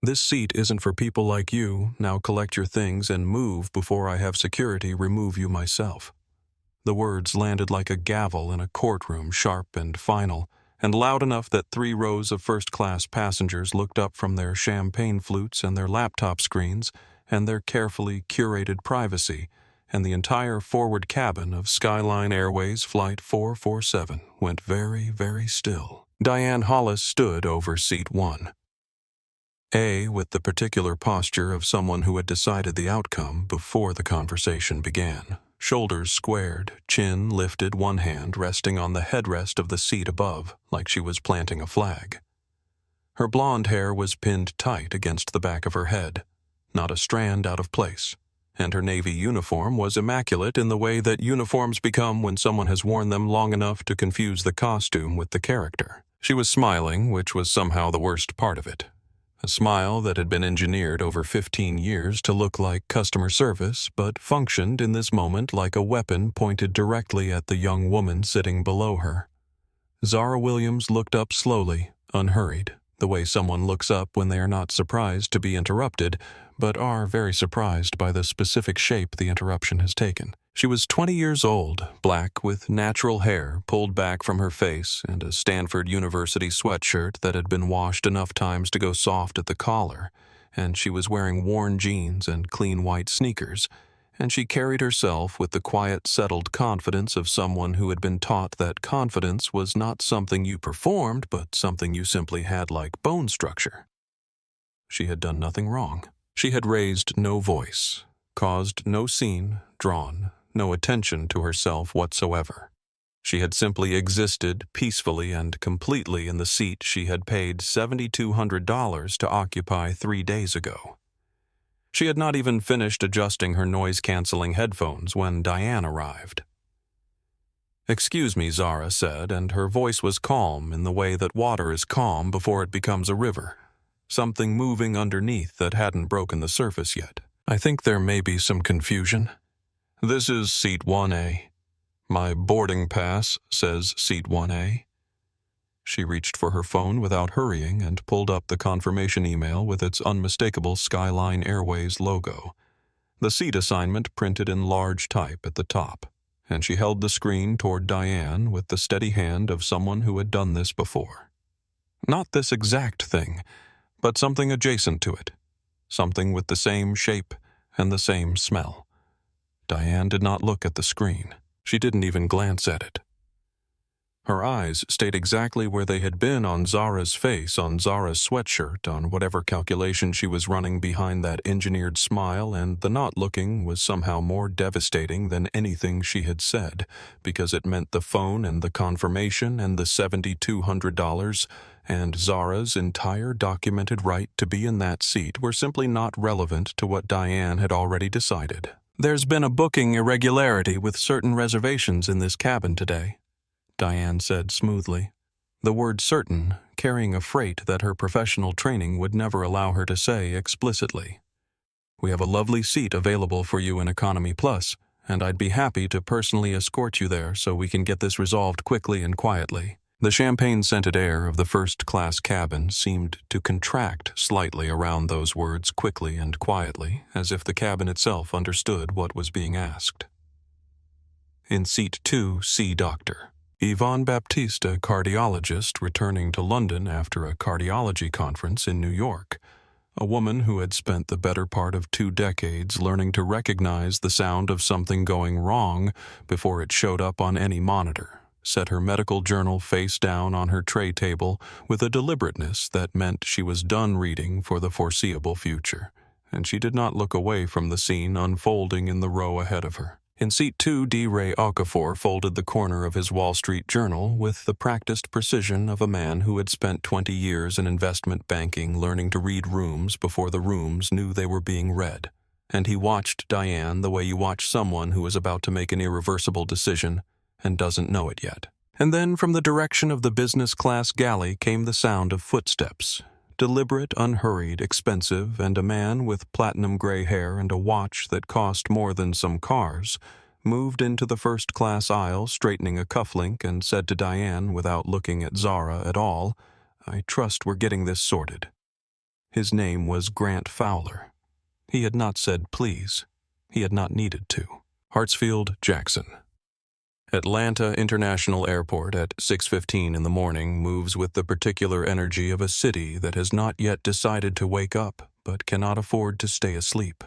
This seat isn't for people like you. Now collect your things and move before I have security remove you myself." The words landed like a gavel in a courtroom, sharp and final, and loud enough that 3 rows of first-class passengers looked up from their champagne flutes and their laptop screens and their carefully curated privacy, and the entire forward cabin of Skyline Airways Flight 447 went very, very still. Diane Hollis stood over Seat 1. With the particular posture of someone who had decided the outcome before the conversation began. Shoulders squared, chin lifted, one hand resting on the headrest of the seat above, like she was planting a flag. Her blonde hair was pinned tight against the back of her head, not a strand out of place, and her navy uniform was immaculate in the way that uniforms become when someone has worn them long enough to confuse the costume with the character. She was smiling, which was somehow the worst part of it. A smile that had been engineered over 15 years to look like customer service, but functioned in this moment like a weapon pointed directly at the young woman sitting below her. Zara Williams looked up slowly, unhurried, the way someone looks up when they are not surprised to be interrupted, but are very surprised by the specific shape the interruption has taken. She was 20 years old, black with natural hair pulled back from her face and a Stanford University sweatshirt that had been washed enough times to go soft at the collar, and she was wearing worn jeans and clean white sneakers, and she carried herself with the quiet, settled confidence of someone who had been taught that confidence was not something you performed, but something you simply had like bone structure. She had done nothing wrong. She had raised no voice, caused no scene, drawn no attention to herself whatsoever. She had simply existed peacefully and completely in the seat she had paid $7,200 to occupy 3 days ago. She had not even finished adjusting her noise-canceling headphones when Diane arrived. "Excuse me," Zara said, and her voice was calm in the way that water is calm before it becomes a river, something moving underneath that hadn't broken the surface yet. "I think there may be some confusion. This is Seat 1A. My boarding pass says Seat 1A. She reached for her phone without hurrying and pulled up the confirmation email with its unmistakable Skyline Airways logo, the seat assignment printed in large type at the top, and she held the screen toward Diane with the steady hand of someone who had done this before. Not this exact thing, but something adjacent to it, something with the same shape and the same smell. Diane did not look at the screen. She didn't even glance at it. Her eyes stayed exactly where they had been on Zara's face, on Zara's sweatshirt, on whatever calculation she was running behind that engineered smile, and the not looking was somehow more devastating than anything she had said, because it meant the phone and the confirmation and the $7,200 and Zara's entire documented right to be in that seat were simply not relevant to what Diane had already decided. "There's been a booking irregularity with certain reservations in this cabin today," Diane said smoothly, the word certain carrying a freight that her professional training would never allow her to say explicitly. "We have a lovely seat available for you in Economy Plus, and I'd be happy to personally escort you there so we can get this resolved quickly and quietly." The champagne-scented air of the first-class cabin seemed to contract slightly around those words quickly and quietly, as if the cabin itself understood what was being asked. In Seat 2, see Dr. Yvonne Baptiste, a cardiologist returning to London after a cardiology conference in New York, a woman who had spent the better part of 2 decades learning to recognize the sound of something going wrong before it showed up on any monitor, set her medical journal face down on her tray table with a deliberateness that meant she was done reading for the foreseeable future, and she did not look away from the scene unfolding in the row ahead of her. In Seat 2, D. Ray Okafor folded the corner of his Wall Street Journal with the practiced precision of a man who had spent 20 years in investment banking learning to read rooms before the rooms knew they were being read, and he watched Diane the way you watch someone who is about to make an irreversible decision and doesn't know it yet. And then from the direction of the business-class galley came the sound of footsteps, deliberate, unhurried, expensive, and a man with platinum gray hair and a watch that cost more than some cars moved into the first-class aisle, straightening a cufflink, and said to Diane without looking at Zara at all, "I trust we're getting this sorted." His name was Grant Fowler. He had not said please. He had not needed to. Hartsfield Jackson. Atlanta International Airport at 6:15 in the morning moves with the particular energy of a city that has not yet decided to wake up but cannot afford to stay asleep.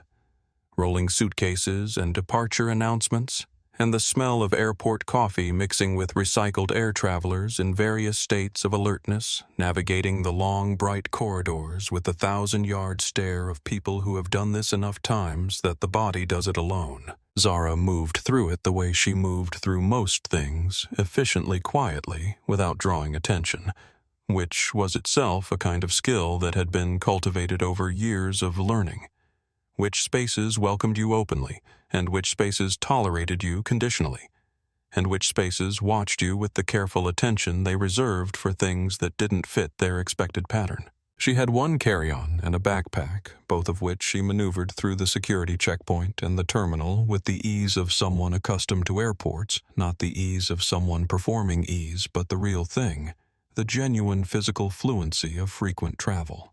Rolling suitcases and departure announcements, and the smell of airport coffee mixing with recycled air travelers in various states of alertness, navigating the long, bright corridors with the 1,000-yard stare of people who have done this enough times that the body does it alone. Zara moved through it the way she moved through most things, efficiently, quietly, without drawing attention, which was itself a kind of skill that had been cultivated over years of learning. Which spaces welcomed you openly, and which spaces tolerated you conditionally, and which spaces watched you with the careful attention they reserved for things that didn't fit their expected pattern. She had one carry-on and a backpack, both of which she maneuvered through the security checkpoint and the terminal with the ease of someone accustomed to airports, not the ease of someone performing ease, but the real thing, the genuine physical fluency of frequent travel.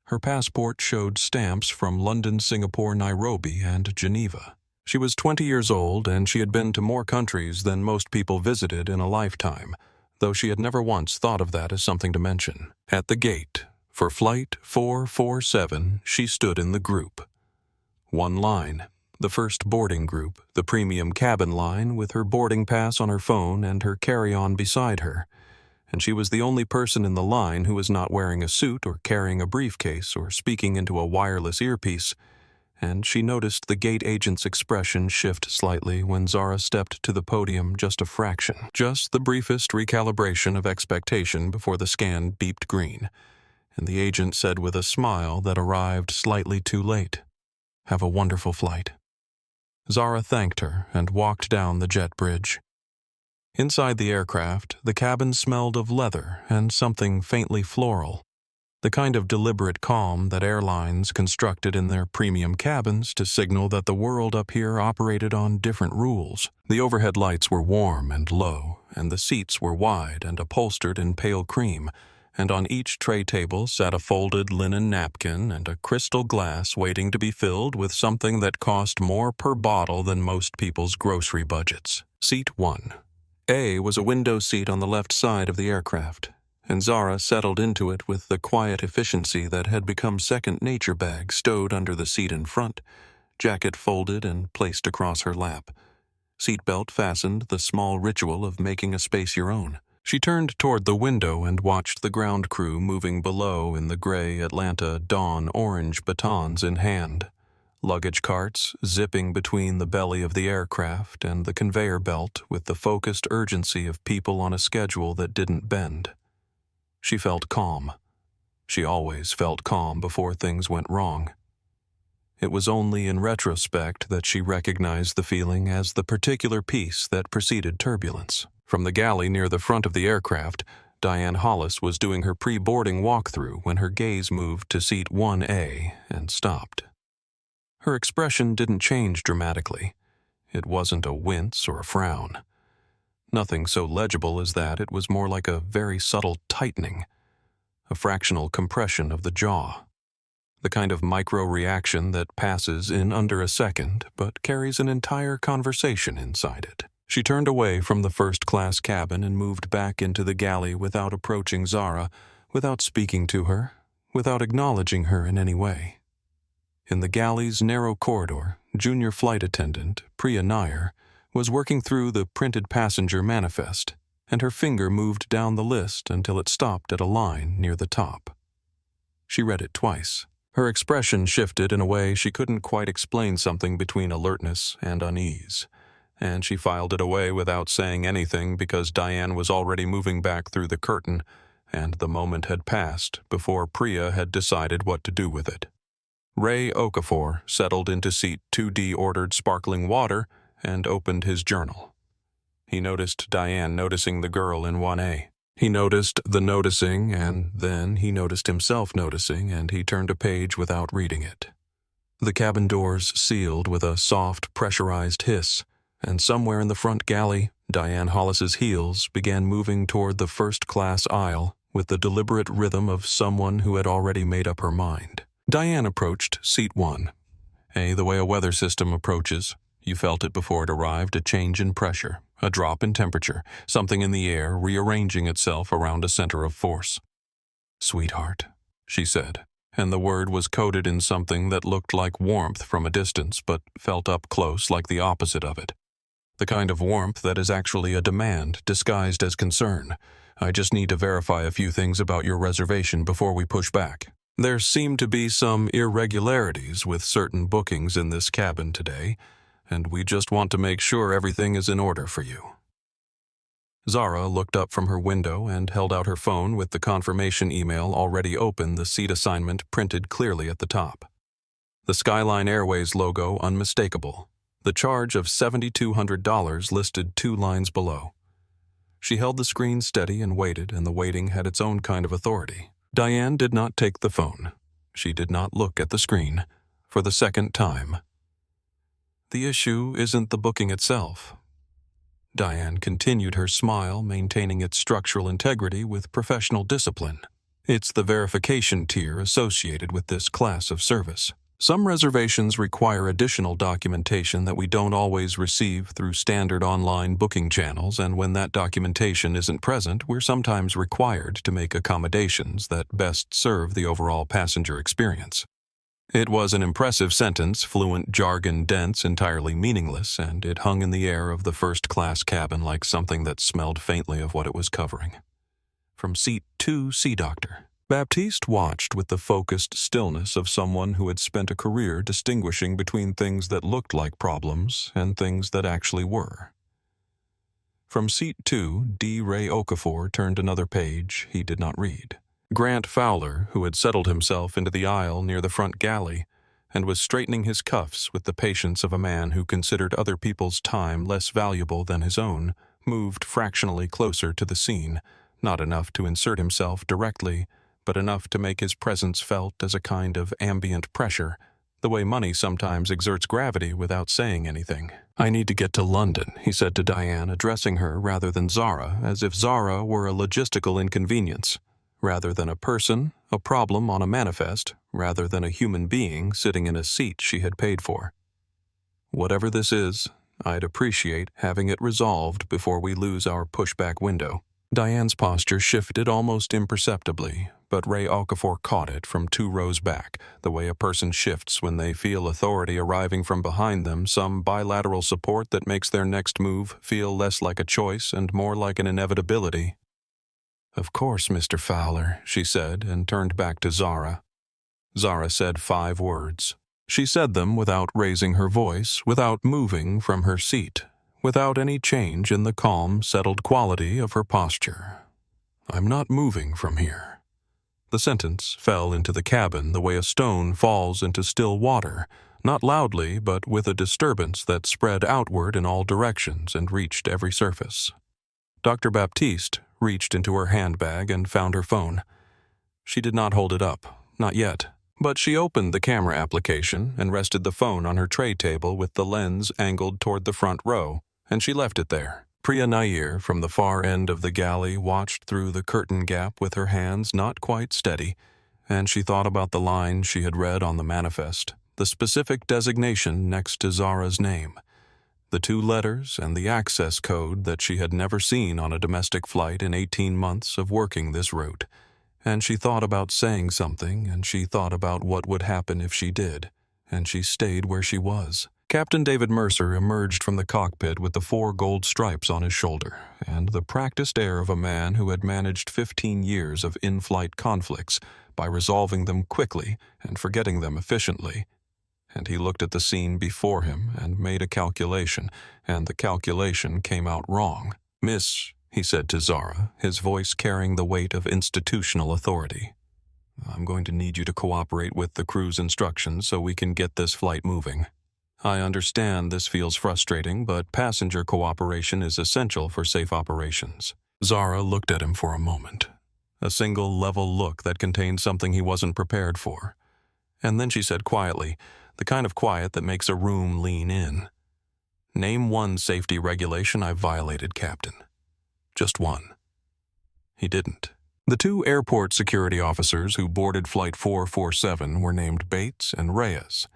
Her passport showed stamps from London, Singapore, Nairobi, and Geneva. She was 20 years old, and she had been to more countries than most people visited in a lifetime, though she had never once thought of that as something to mention. At the gate, for Flight 447, she stood in the group. One line, the first boarding group, the premium cabin line, with her boarding pass on her phone and her carry-on beside her. And she was the only person in the line who was not wearing a suit or carrying a briefcase or speaking into a wireless earpiece, and she noticed the gate agent's expression shift slightly when Zara stepped to the podium just a fraction, just the briefest recalibration of expectation before the scan beeped green, and the agent said with a smile that arrived slightly too late, "Have a wonderful flight." Zara thanked her and walked down the jet bridge. Inside the aircraft, the cabin smelled of leather and something faintly floral, the kind of deliberate calm that airlines constructed in their premium cabins to signal that the world up here operated on different rules. The overhead lights were warm and low, and the seats were wide and upholstered in pale cream, and on each tray table sat a folded linen napkin and a crystal glass waiting to be filled with something that cost more per bottle than most people's grocery budgets. Seat 1. A was a window seat on the left side of the aircraft, and Zara settled into it with the quiet efficiency that had become second nature. Bag stowed under the seat in front, jacket folded and placed across her lap. Seatbelt fastened, the small ritual of making a space your own. She turned toward the window and watched the ground crew moving below in the gray Atlanta dawn orange batons in hand. Luggage carts zipping between the belly of the aircraft and the conveyor belt with the focused urgency of people on a schedule that didn't bend. She felt calm. She always felt calm before things went wrong. It was only in retrospect that she recognized the feeling as the particular piece that preceded turbulence. From the galley near the front of the aircraft, Diane Hollis was doing her pre-boarding walkthrough when her gaze moved to seat 1A and stopped. Her expression didn't change dramatically. It wasn't a wince or a frown. Nothing so legible as that. It was more like a very subtle tightening, a fractional compression of the jaw, the kind of micro-reaction that passes in under a second but carries an entire conversation inside it. She turned away from the first-class cabin and moved back into the galley without approaching Zara, without speaking to her, without acknowledging her in any way. In the galley's narrow corridor, junior flight attendant, Priya Nair, was working through the printed passenger manifest, and her finger moved down the list until it stopped at a line near the top. She read it twice. Her expression shifted in a way she couldn't quite explain, something between alertness and unease, and she filed it away without saying anything because Diane was already moving back through the curtain, and the moment had passed before Priya had decided what to do with it. Ray Okafor settled into seat 2D, ordered sparkling water, and opened his journal. He noticed Diane noticing the girl in 1A. He noticed the noticing, and then he noticed himself noticing, and he turned a page without reading it. The cabin doors sealed with a soft, pressurized hiss, and somewhere in the front galley, Diane Hollis's heels began moving toward the first-class aisle with the deliberate rhythm of someone who had already made up her mind. Diane approached seat 1. The way a weather system approaches. You felt it before it arrived, a change in pressure, a drop in temperature, something in the air rearranging itself around a center of force. "Sweetheart," she said, and the word was coded in something that looked like warmth from a distance but felt up close like the opposite of it. The kind of warmth that is actually a demand disguised as concern. "I just need to verify a few things about your reservation before we push back. There seem to be some irregularities with certain bookings in this cabin today, and we just want to make sure everything is in order for you." Zara looked up from her window and held out her phone with the confirmation email already open, the seat assignment printed clearly at the top. The Skyline Airways logo unmistakable. The charge of $7,200 listed 2 lines below. She held the screen steady and waited, and the waiting had its own kind of authority. Diane did not take the phone. She did not look at the screen. For the second time. "The issue isn't the booking itself." Diane continued her smile, maintaining its structural integrity with professional discipline. "It's the verification tier associated with this class of service. Some reservations require additional documentation that we don't always receive through standard online booking channels, and when that documentation isn't present, we're sometimes required to make accommodations that best serve the overall passenger experience." It was an impressive sentence, fluent jargon dense, entirely meaningless, and it hung in the air of the first-class cabin like something that smelled faintly of what it was covering. From seat 2, Sea Doctor. Baptiste watched with the focused stillness of someone who had spent a career distinguishing between things that looked like problems and things that actually were. From seat 2, D. Ray Okafor turned another page he did not read. Grant Fowler, who had settled himself into the aisle near the front galley and was straightening his cuffs with the patience of a man who considered other people's time less valuable than his own, moved fractionally closer to the scene, not enough to insert himself directly, but enough to make his presence felt as a kind of ambient pressure, the way money sometimes exerts gravity without saying anything. "I need to get to London," he said to Diane, addressing her rather than Zara, as if Zara were a logistical inconvenience. Rather than a person, a problem on a manifest, rather than a human being sitting in a seat she had paid for. "Whatever this is, I'd appreciate having it resolved before we lose our pushback window." Diane's posture shifted almost imperceptibly, but Ray Okafor caught it from 2 rows back, the way a person shifts when they feel authority arriving from behind them, some bilateral support that makes their next move feel less like a choice and more like an inevitability. "Of course, Mr. Fowler," she said, and turned back to Zara. Zara said 5 words. She said them without raising her voice, without moving from her seat, without any change in the calm, settled quality of her posture. "I'm not moving from here." The sentence fell into the cabin the way a stone falls into still water, not loudly, but with a disturbance that spread outward in all directions and reached every surface. Dr. Baptiste reached into her handbag and found her phone. She did not hold it up, not yet, but she opened the camera application and rested the phone on her tray table with the lens angled toward the front row, and she left it there. Priya Nair, from the far end of the galley, watched through the curtain gap with her hands not quite steady, and she thought about the line she had read on the manifest, the specific designation next to Zara's name, the 2 letters and the access code that she had never seen on a domestic flight in 18 months of working this route. And she thought about saying something, and she thought about what would happen if she did, and she stayed where she was. Captain David Mercer emerged from the cockpit with the 4 gold stripes on his shoulder, and the practiced air of a man who had managed 15 years of in-flight conflicts by resolving them quickly and forgetting them efficiently. And he looked at the scene before him and made a calculation, and the calculation came out wrong. "Miss," he said to Zara, his voice carrying the weight of institutional authority, "I'm going to need you to cooperate with the crew's instructions so we can get this flight moving. I understand this feels frustrating, but passenger cooperation is essential for safe operations." Zara looked at him for a moment, a single level look that contained something he wasn't prepared for. And then she said quietly, the kind of quiet that makes a room lean in, "Name 1 safety regulation I've violated, Captain. Just 1. He didn't. The two airport security officers who boarded Flight 447 were named Bates and Reyes.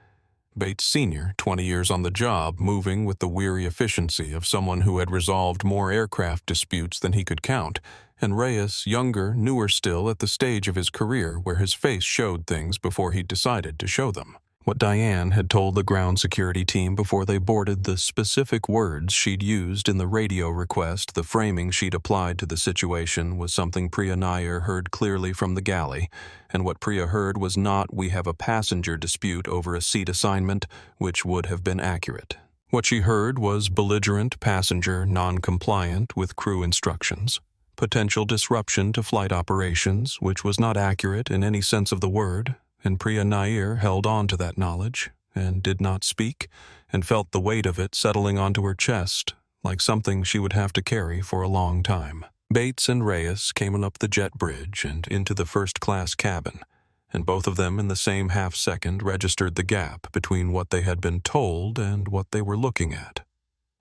Bates Sr., 20 years on the job, moving with the weary efficiency of someone who had resolved more aircraft disputes than he could count, and Reyes, younger, newer still, at the stage of his career where his face showed things before he decided to show them. What Diane had told the ground security team before they boarded, the specific words she'd used in the radio request, the framing she'd applied to the situation, was something Priya Nair heard clearly from the galley, and what Priya heard was not "we have a passenger dispute over a seat assignment," which would have been accurate. What she heard was belligerent passenger non-compliant with crew instructions, potential disruption to flight operations, which was not accurate in any sense of the word, and Priya Nair held on to that knowledge, and did not speak, and felt the weight of it settling onto her chest, like something she would have to carry for a long time. Bates and Reyes came up the jet bridge and into the first-class cabin, and both of them in the same half-second registered the gap between what they had been told and what they were looking at.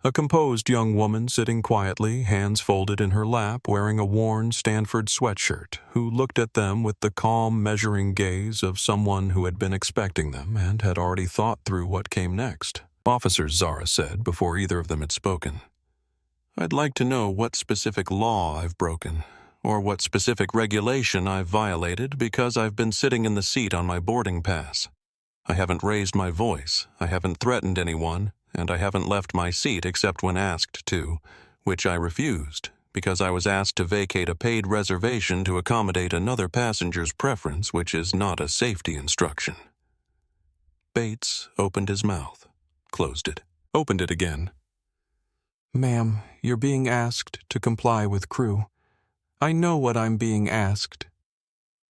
A composed young woman sitting quietly, hands folded in her lap, wearing a worn Stanford sweatshirt, who looked at them with the calm, measuring gaze of someone who had been expecting them and had already thought through what came next. "Officers," Zara said, before either of them had spoken, "I'd like to know what specific law I've broken, or what specific regulation I've violated because I've been sitting in the seat on my boarding pass. I haven't raised my voice, I haven't threatened anyone, and I haven't left my seat except when asked to, which I refused, because I was asked to vacate a paid reservation to accommodate another passenger's preference, which is not a safety instruction." Bates opened his mouth, closed it, opened it again. "Ma'am, you're being asked to comply with crew. I know what I'm being asked."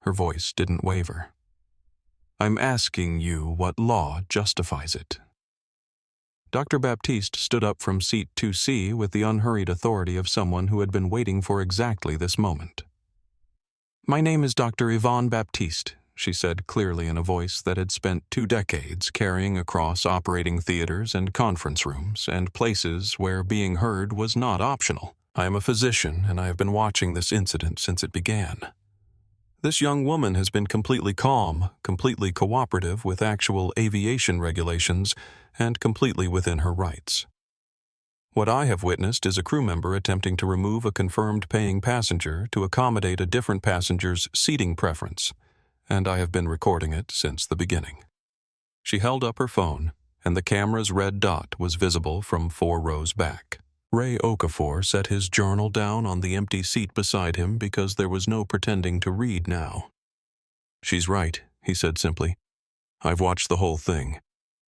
Her voice didn't waver. "I'm asking you what law justifies it." Dr. Baptiste stood up from seat 2C with the unhurried authority of someone who had been waiting for exactly this moment. "My name is Dr. Yvonne Baptiste," she said clearly in a voice that had spent 2 decades carrying across operating theaters and conference rooms and places where being heard was not optional. "I am a physician, and I have been watching this incident since it began. This young woman has been completely calm, completely cooperative with actual aviation regulations, and completely within her rights. What I have witnessed is a crew member attempting to remove a confirmed paying passenger to accommodate a different passenger's seating preference, and I have been recording it since the beginning." She held up her phone, and the camera's red dot was visible from 4 rows back. Ray Okafor set his journal down on the empty seat beside him because there was no pretending to read now. "She's right," he said simply. "I've watched the whole thing.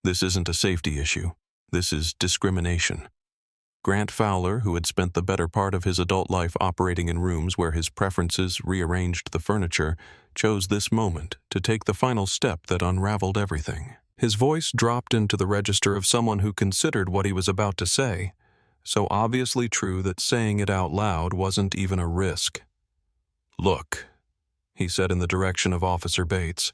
This isn't a safety issue. This is discrimination." Grant Fowler, who had spent the better part of his adult life operating in rooms where his preferences rearranged the furniture, chose this moment to take the final step that unraveled everything. His voice dropped into the register of someone who considered what he was about to say so obviously true that saying it out loud wasn't even a risk. "Look," he said in the direction of Officer Bates,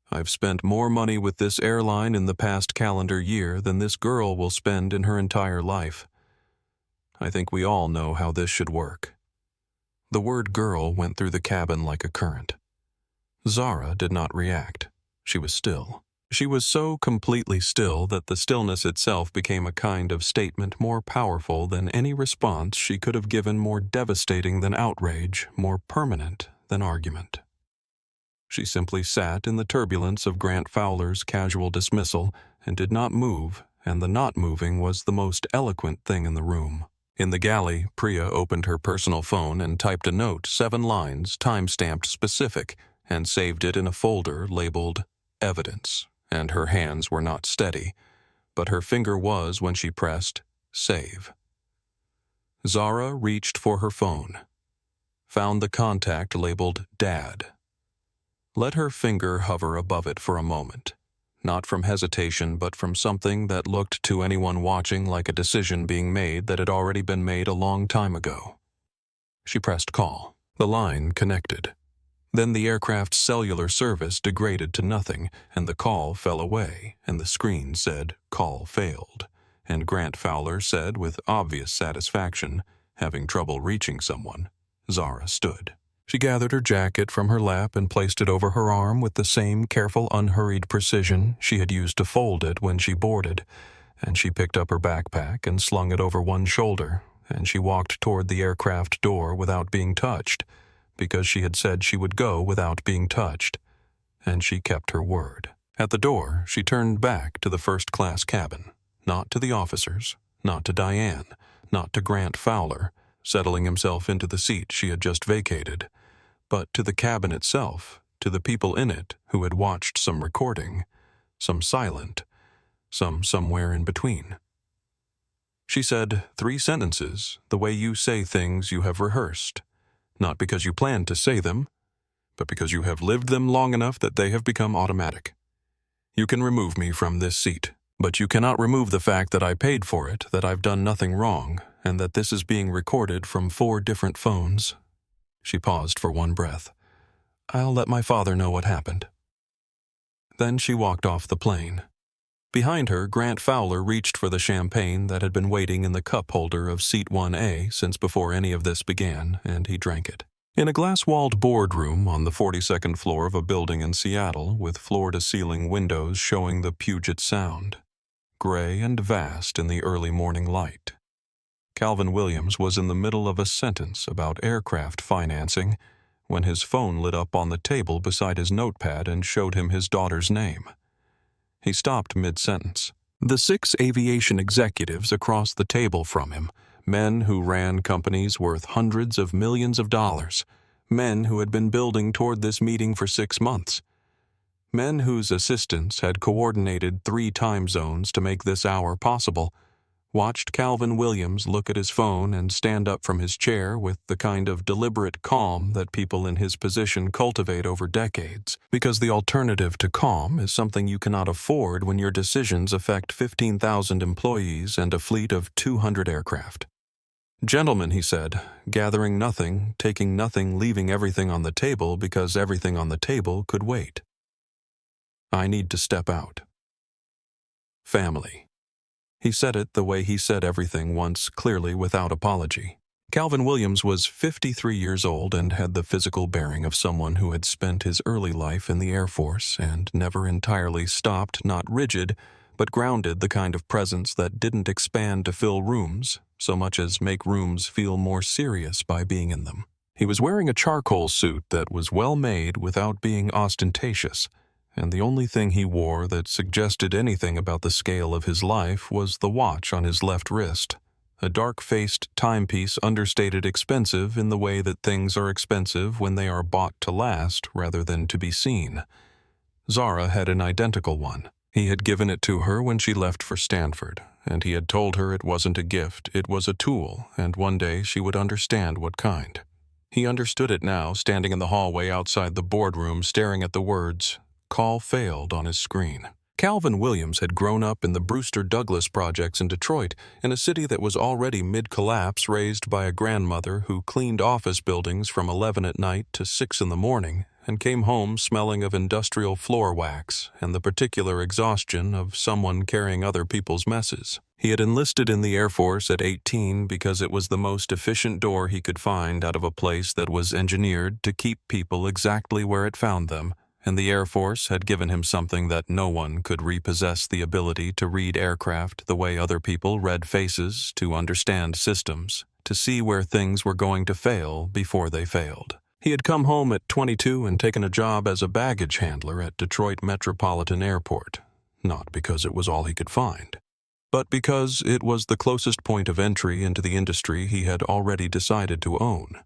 "I've spent more money with this airline in the past calendar year than this girl will spend in her entire life. I think we all know how this should work." The word "girl" went through the cabin like a current. Zara did not react. She was still. She was so completely still that the stillness itself became a kind of statement more powerful than any response she could have given, more devastating than outrage, more permanent than argument. She simply sat in the turbulence of Grant Fowler's casual dismissal and did not move, and the not moving was the most eloquent thing in the room. In the galley, Priya opened her personal phone and typed a note, 7 lines, time-stamped specific, and saved it in a folder labeled Evidence. And her hands were not steady, but her finger was when she pressed Save. Zara reached for her phone, found the contact labeled Dad. Let her finger hover above it for a moment, not from hesitation but from something that looked to anyone watching like a decision being made that had already been made a long time ago. She pressed call. The line connected. Then the aircraft's cellular service degraded to nothing, and the call fell away, and the screen said, "Call failed," and Grant Fowler said with obvious satisfaction, having trouble reaching someone, "Zara stood." She gathered her jacket from her lap and placed it over her arm with the same careful, unhurried precision she had used to fold it when she boarded, and she picked up her backpack and slung it over one shoulder, and she walked toward the aircraft door without being touched, because she had said she would go without being touched, and she kept her word. At the door, she turned back to the first-class cabin, not to the officers, not to Diane, not to Grant Fowler, settling himself into the seat she had just vacated, but to the cabin itself, to the people in it who had watched some recording, some silent, some somewhere in between. She said 3 sentences the way you say things you have rehearsed, not because you planned to say them, but because you have lived them long enough that they have become automatic. You can remove me from this seat, but you cannot remove the fact that I paid for it, that I've done nothing wrong, and that this is being recorded from 4 different phones. She paused for one breath. I'll let my father know what happened. Then she walked off the plane. Behind her, Grant Fowler reached for the champagne that had been waiting in the cup holder of seat 1A since before any of this began, and he drank it. In a glass-walled boardroom on the 42nd floor of a building in Seattle with floor-to-ceiling windows showing the Puget Sound, gray and vast in the early morning light, Calvin Williams was in the middle of a sentence about aircraft financing when his phone lit up on the table beside his notepad and showed him his daughter's name. He stopped mid-sentence. The 6 aviation executives across the table from him, men who ran companies worth hundreds of millions of dollars, men who had been building toward this meeting for 6 months, men whose assistants had coordinated 3 time zones to make this hour possible, watched Calvin Williams look at his phone and stand up from his chair with the kind of deliberate calm that people in his position cultivate over decades, because the alternative to calm is something you cannot afford when your decisions affect 15,000 employees and a fleet of 200 aircraft. Gentlemen, he said, gathering nothing, taking nothing, leaving everything on the table because everything on the table could wait. I need to step out. Family. He said it the way he said everything once, clearly without apology. Calvin Williams was 53 years old and had the physical bearing of someone who had spent his early life in the Air Force and never entirely stopped, not rigid, but grounded, the kind of presence that didn't expand to fill rooms so much as make rooms feel more serious by being in them. He was wearing a charcoal suit that was well made without being ostentatious, and the only thing he wore that suggested anything about the scale of his life was the watch on his left wrist, a dark-faced timepiece understated expensive in the way that things are expensive when they are bought to last rather than to be seen. Zara had an identical one. He had given it to her when she left for Stanford, and he had told her it wasn't a gift, it was a tool, and one day she would understand what kind. He understood it now, standing in the hallway outside the boardroom, staring at the words, "Call failed," on his screen. Calvin Williams had grown up in the Brewster Douglas projects in Detroit, in a city that was already mid-collapse, raised by a grandmother who cleaned office buildings from 11 at night to 6 in the morning and came home smelling of industrial floor wax and the particular exhaustion of someone carrying other people's messes. He had enlisted in the Air Force at 18 because it was the most efficient door he could find out of a place that was engineered to keep people exactly where it found them, and the Air Force had given him something that no one could repossess: the ability to read aircraft the way other people read faces, to understand systems, to see where things were going to fail before they failed. He had come home at 22 and taken a job as a baggage handler at Detroit Metropolitan Airport, not because it was all he could find, but because it was the closest point of entry into the industry he had already decided to own.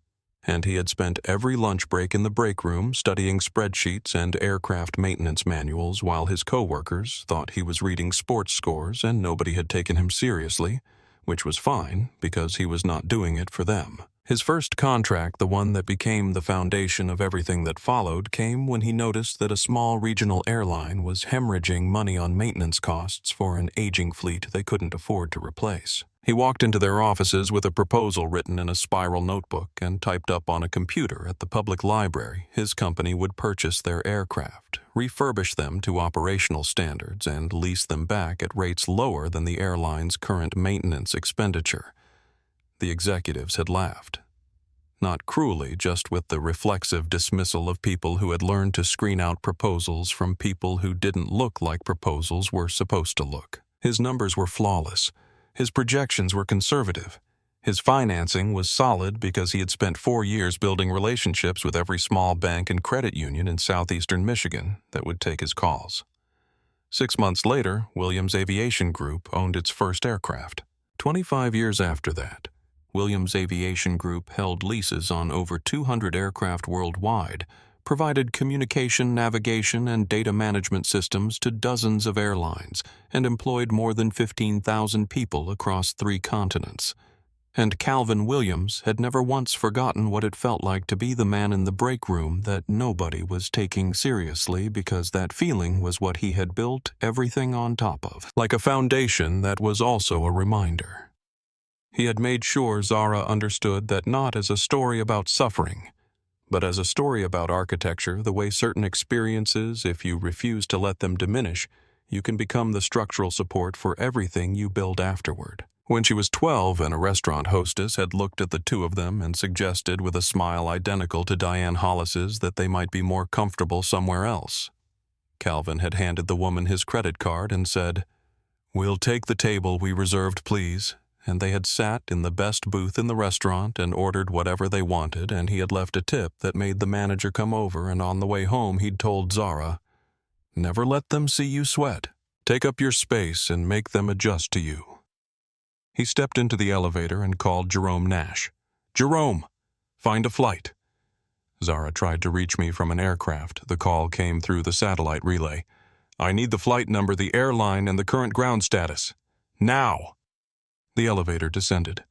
And he had spent every lunch break in the break room studying spreadsheets and aircraft maintenance manuals while his coworkers thought he was reading sports scores and nobody had taken him seriously, which was fine because he was not doing it for them. His first contract, the one that became the foundation of everything that followed, came when he noticed that a small regional airline was hemorrhaging money on maintenance costs for an aging fleet they couldn't afford to replace. He walked into their offices with a proposal written in a spiral notebook and typed up on a computer at the public library. His company would purchase their aircraft, refurbish them to operational standards, and lease them back at rates lower than the airline's current maintenance expenditure. The executives had laughed. not cruelly, just with the reflexive dismissal of people who had learned to screen out proposals from people who didn't look like proposals were supposed to look. His numbers were flawless. His projections were conservative. His financing was solid because he had spent 4 years building relationships with every small bank and credit union in southeastern Michigan that would take his calls. 6 months later, Williams Aviation Group owned its first aircraft. 25 years after that, Williams Aviation Group held leases on over 200 aircraft worldwide, provided communication, navigation, and data management systems to dozens of airlines, and employed more than 15,000 people across 3 continents. And Calvin Williams had never once forgotten what it felt like to be the man in the break room that nobody was taking seriously, because that feeling was what he had built everything on top of, like a foundation that was also a reminder. He had made sure Zara understood that not as a story about suffering, but as a story about architecture, the way certain experiences, if you refuse to let them diminish, you can become the structural support for everything you build afterward. When she was 12 and a restaurant hostess had looked at the two of them and suggested with a smile identical to Diane Hollis's that they might be more comfortable somewhere else, Calvin had handed the woman his credit card and said, "We'll take the table we reserved, please." And they had sat in the best booth in the restaurant and ordered whatever they wanted, and he had left a tip that made the manager come over, and on the way home he'd told Zara, "Never let them see you sweat. Take up your space and make them adjust to you." He stepped into the elevator and called Jerome Nash. "Jerome, find a flight." Zara tried to reach me from an aircraft. The call came through the satellite relay. "I need the flight number, the airline, and the current ground status. Now!" The elevator descended.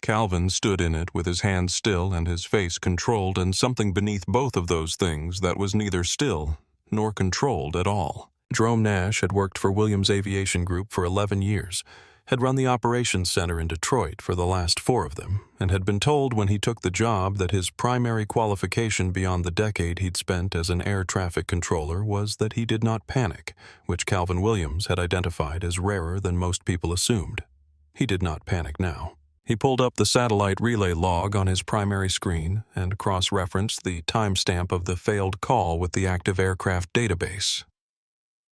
Calvin stood in it with his hands still and his face controlled, and something beneath both of those things that was neither still nor controlled at all. Jerome Nash had worked for Williams Aviation Group for 11 years, had run the operations center in Detroit for the last 4 of them, and had been told when he took the job that his primary qualification beyond the decade he'd spent as an air traffic controller was that he did not panic, which Calvin Williams had identified as rarer than most people assumed. He did not panic now. He pulled up the satellite relay log on his primary screen and cross-referenced the timestamp of the failed call with the active aircraft database.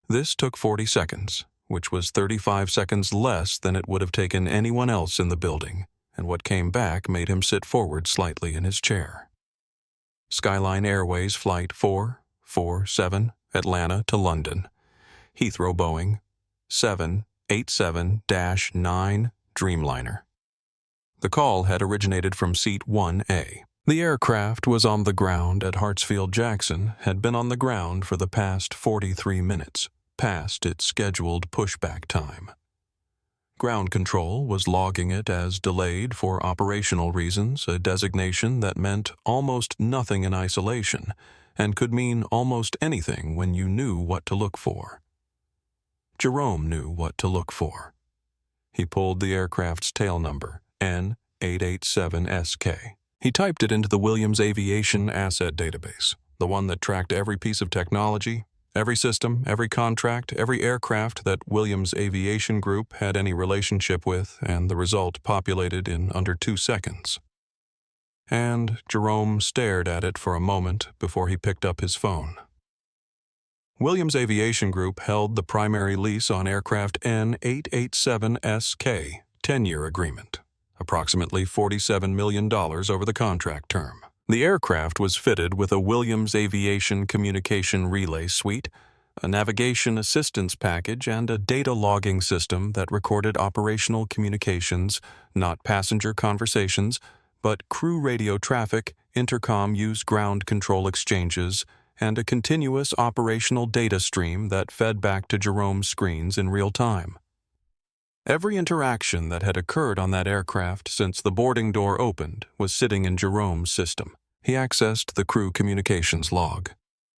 This took 40 seconds, which was 35 seconds less than it would have taken anyone else in the building, and what came back made him sit forward slightly in his chair. Skyline Airways Flight 447, Atlanta to London. Heathrow Boeing 787-9 Dreamliner. The call had originated from seat 1A. The aircraft was on the ground at Hartsfield-Jackson, had been on the ground for the past 43 minutes, past its scheduled pushback time. Ground control was logging it as delayed for operational reasons, a designation that meant almost nothing in isolation and could mean almost anything when you knew what to look for. Jerome knew what to look for. He pulled the aircraft's tail number, N887SK. He typed it into the Williams Aviation Asset Database, the one that tracked every piece of technology, every system, every contract, every aircraft that Williams Aviation Group had any relationship with, and the result populated in under 2 seconds. And Jerome stared at it for a moment before he picked up his phone. Williams Aviation Group held the primary lease on aircraft N887SK, 10-year agreement, approximately $47 million over the contract term. The aircraft was fitted with a Williams Aviation Communication Relay Suite, a navigation assistance package, and a data logging system that recorded operational communications, not passenger conversations, but crew radio traffic, intercom-use ground control exchanges, and a continuous operational data stream that fed back to Jerome's screens in real time. Every interaction that had occurred on that aircraft since the boarding door opened was sitting in Jerome's system. He accessed the crew communications log.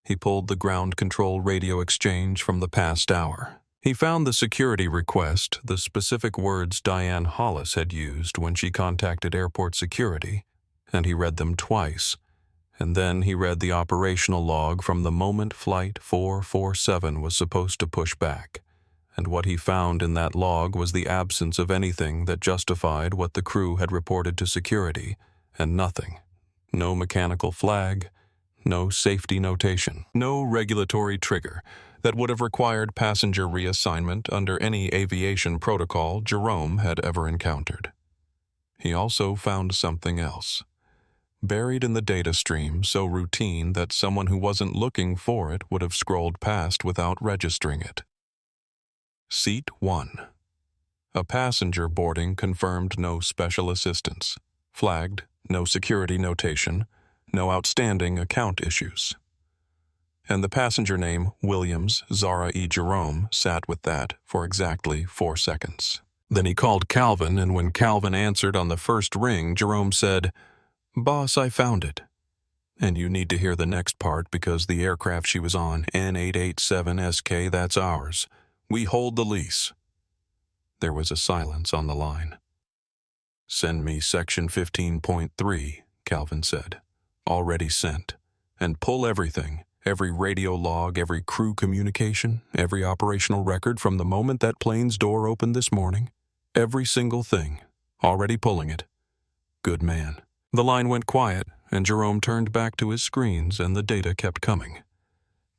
He pulled the ground control radio exchange from the past hour. He found the security request, the specific words Diane Hollis had used when she contacted airport security, and he read them twice. And then he read the operational log from the moment Flight 447 was supposed to push back. And what he found in that log was the absence of anything that justified what the crew had reported to security, and nothing, No mechanical flag, no safety notation, no regulatory trigger that would have required passenger reassignment under any aviation protocol Jerome had ever encountered. He also found something else, buried in the data stream so routine that someone who wasn't looking for it would have scrolled past without registering it. Seat 1. A passenger boarding confirmed no special assistance, flagged, no security notation, no outstanding account issues. And the passenger name Williams Zara E. Jerome sat with that for exactly 4 seconds. Then he called Calvin, and when Calvin answered on the first ring, Jerome said, "Boss, I found it." And you need to hear the next part because the aircraft she was on, N887SK, that's ours. We hold the lease. There was a silence on the line. "Send me Section 15.3, Calvin said. "Already sent. And pull everything, every radio log, every crew communication, every operational record from the moment that plane's door opened this morning. Every single thing. Already pulling it." "Good man." The line went quiet, and Jerome turned back to his screens, and the data kept coming.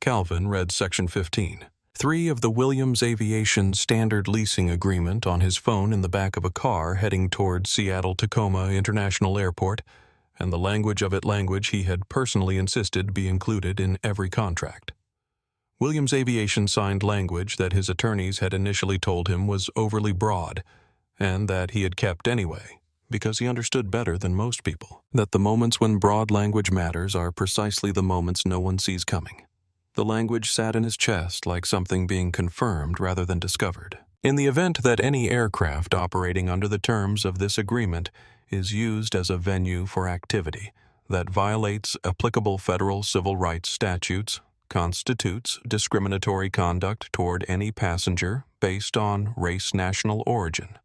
Calvin read Section 15. 3 of the Williams Aviation Standard Leasing Agreement on his phone in the back of a car heading toward Seattle-Tacoma International Airport, and the language of it language he had personally insisted be included in every contract. Williams Aviation signed language that his attorneys had initially told him was overly broad, and that he had kept anyway, because he understood better than most people that the moments when broad language matters are precisely the moments no one sees coming. The language sat in his chest like something being confirmed rather than discovered. In the event that any aircraft operating under the terms of this agreement is used as a venue for activity that violates applicable federal civil rights statutes, constitutes discriminatory conduct toward any passenger based on race, national origin,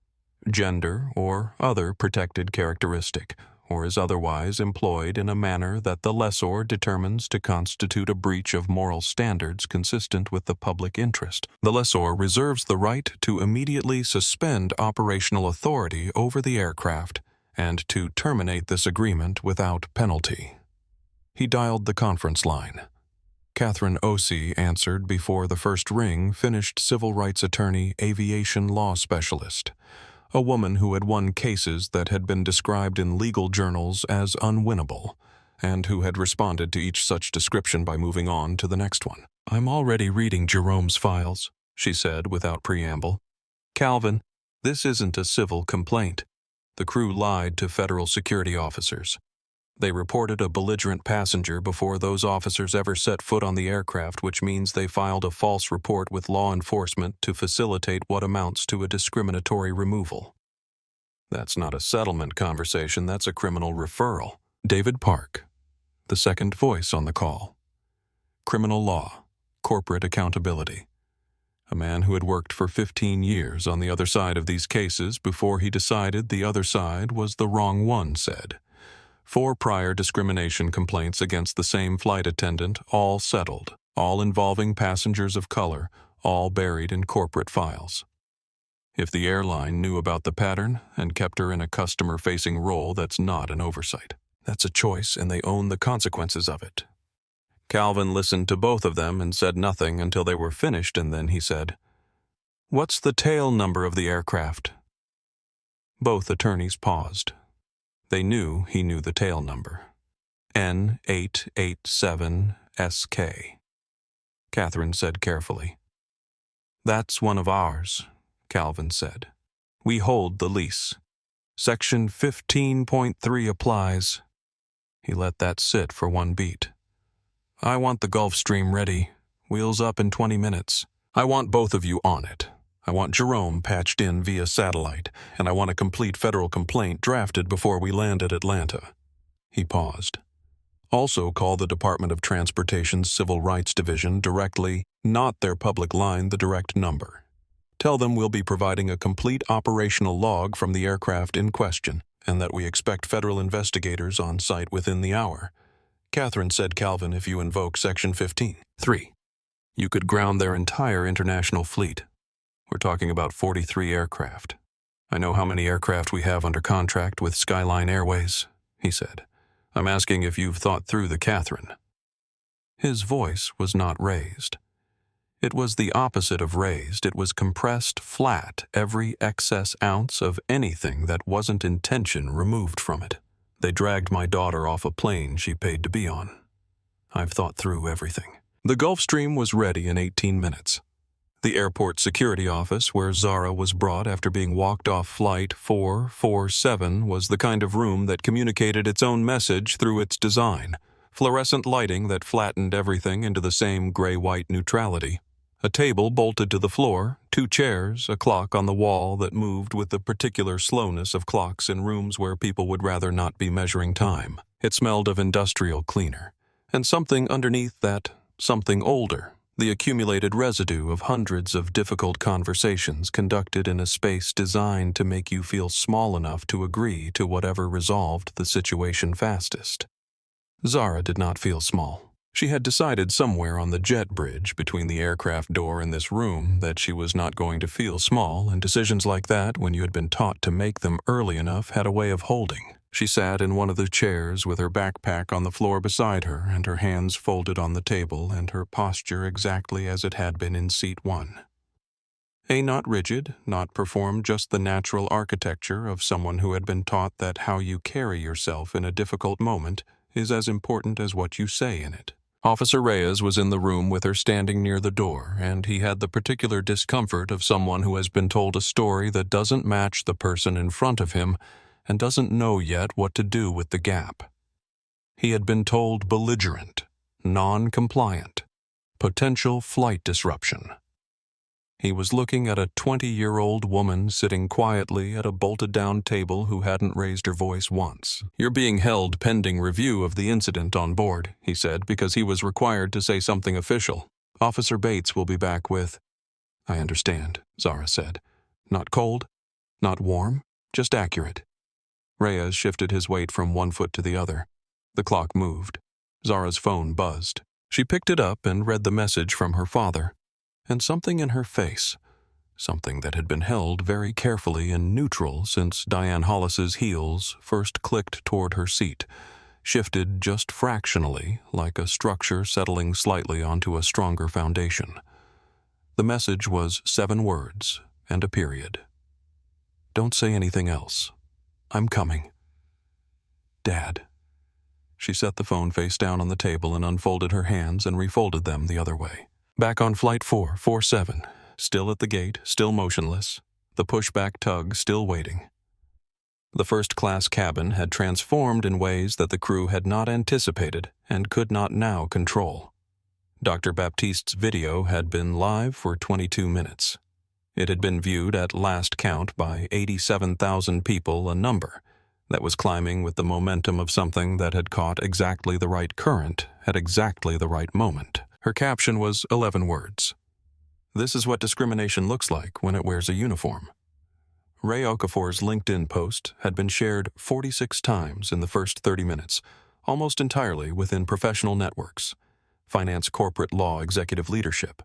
gender, or other protected characteristic, or is otherwise employed in a manner that the lessor determines to constitute a breach of moral standards consistent with the public interest, the lessor reserves the right to immediately suspend operational authority over the aircraft and to terminate this agreement without penalty. He dialed the conference line. Catherine Ossie answered before the first ring finished civil rights attorney, aviation law specialist, a woman who had won cases that had been described in legal journals as unwinnable, and who had responded to each such description by moving on to the next one. "I'm already reading Jerome's files," she said without preamble. "Calvin, this isn't a civil complaint. The crew lied to federal security officers. They reported a belligerent passenger before those officers ever set foot on the aircraft, which means they filed a false report with law enforcement to facilitate what amounts to a discriminatory removal. That's not a settlement conversation, that's a criminal referral." David Park, the second voice on the call. Criminal law, corporate accountability. A man who had worked for 15 years on the other side of these cases before he decided the other side was the wrong one, said. 4 prior discrimination complaints against the same flight attendant, all settled, all involving passengers of color, all buried in corporate files. If the airline knew about the pattern and kept her in a customer-facing role, that's not an oversight. That's a choice, and they own the consequences of it. Calvin listened to both of them and said nothing until they were finished, and then he said, "What's the tail number of the aircraft?" Both attorneys paused. They knew he knew the tail number. N887SK. Catherine said carefully. "That's one of ours," Calvin said. "We hold the lease. Section 15.3 applies." He let that sit for one beat. "I want the Gulfstream ready. Wheels up in 20 minutes. I want both of you on it. I want Jerome patched in via satellite, and I want a complete federal complaint drafted before we land at Atlanta." He paused. "Also call the Department of Transportation's Civil Rights Division directly, not their public line, the direct number. Tell them we'll be providing a complete operational log from the aircraft in question, and that we expect federal investigators on site within the hour. Catherine said, Calvin, if you invoke Section 15. 3. You could ground their entire international fleet. We're talking about 43 aircraft. I know how many aircraft we have under contract with Skyline Airways," he said. I'm asking if you've thought through the Catherine." His voice was not raised. It was the opposite of raised. It was compressed flat, every excess ounce of anything that wasn't intention removed from it. "They dragged my daughter off a plane she paid to be on. I've thought through everything." The Gulfstream was ready in 18 minutes. The airport security office where Zara was brought after being walked off flight 447 was the kind of room that communicated its own message through its design. Fluorescent lighting that flattened everything into the same gray-white neutrality. A table bolted to the floor, 2 chairs, a clock on the wall that moved with the particular slowness of clocks in rooms where people would rather not be measuring time. It smelled of industrial cleaner. And something underneath that, something older, the accumulated residue of hundreds of difficult conversations conducted in a space designed to make you feel small enough to agree to whatever resolved the situation fastest. Zara did not feel small. She had decided somewhere on the jet bridge between the aircraft door and this room that she was not going to feel small, and decisions like that, when you had been taught to make them early enough, had a way of holding. She sat in one of the chairs with her backpack on the floor beside her and her hands folded on the table and her posture exactly as it had been in seat 1. Not rigid, not performed, just the natural architecture of someone who had been taught that how you carry yourself in a difficult moment is as important as what you say in it. Officer Reyes was in the room with her standing near the door, and he had the particular discomfort of someone who has been told a story that doesn't match the person in front of him and doesn't know yet what to do with the gap. He had been told belligerent, non-compliant, potential flight disruption. He was looking at a 20-year-old woman sitting quietly at a bolted-down table who hadn't raised her voice once. "You're being held pending review of the incident on board," he said, because he was required to say something official. "Officer Bates will be back with—" "I understand," Zara said. "Not cold, not warm, just accurate." Reyes shifted his weight from one foot to the other. The clock moved. Zara's phone buzzed. She picked it up and read the message from her father. And something in her face, something that had been held very carefully in neutral since Diane Hollis's heels first clicked toward her seat, shifted just fractionally, like a structure settling slightly onto a stronger foundation. The message was 7 words and a period. "Don't say anything else. I'm coming. Dad." She set the phone face down on the table and unfolded her hands and refolded them the other way. Back on flight 447, still at the gate, still motionless, the pushback tug still waiting. The first-class cabin had transformed in ways that the crew had not anticipated and could not now control. Dr. Baptiste's video had been live for 22 minutes. It had been viewed at last count by 87,000 people, a number that was climbing with the momentum of something that had caught exactly the right current at exactly the right moment. Her caption was 11 words. "This is what discrimination looks like when it wears a uniform." Ray Okafor's LinkedIn post had been shared 46 times in the first 30 minutes, almost entirely within professional networks, finance, corporate law, executive leadership,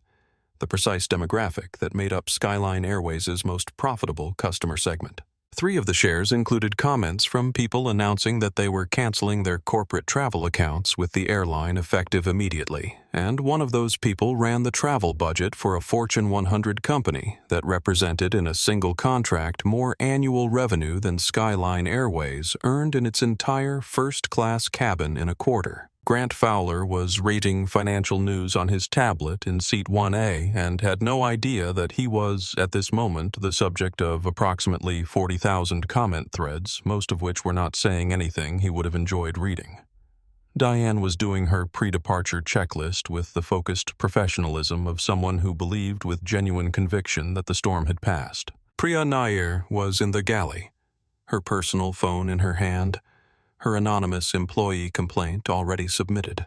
the precise demographic that made up Skyline Airways' most profitable customer segment. 3 of the shares included comments from people announcing that they were canceling their corporate travel accounts with the airline effective immediately, and one of those people ran the travel budget for a Fortune 100 company that represented in a single contract more annual revenue than Skyline Airways earned in its entire first-class cabin in a quarter. Grant Fowler was rating financial news on his tablet in seat 1A and had no idea that he was, at this moment, the subject of approximately 40,000 comment threads, most of which were not saying anything he would have enjoyed reading. Diane was doing her pre-departure checklist with the focused professionalism of someone who believed with genuine conviction that the storm had passed. Priya Nair was in the galley, her personal phone in her hand, her anonymous employee complaint already submitted,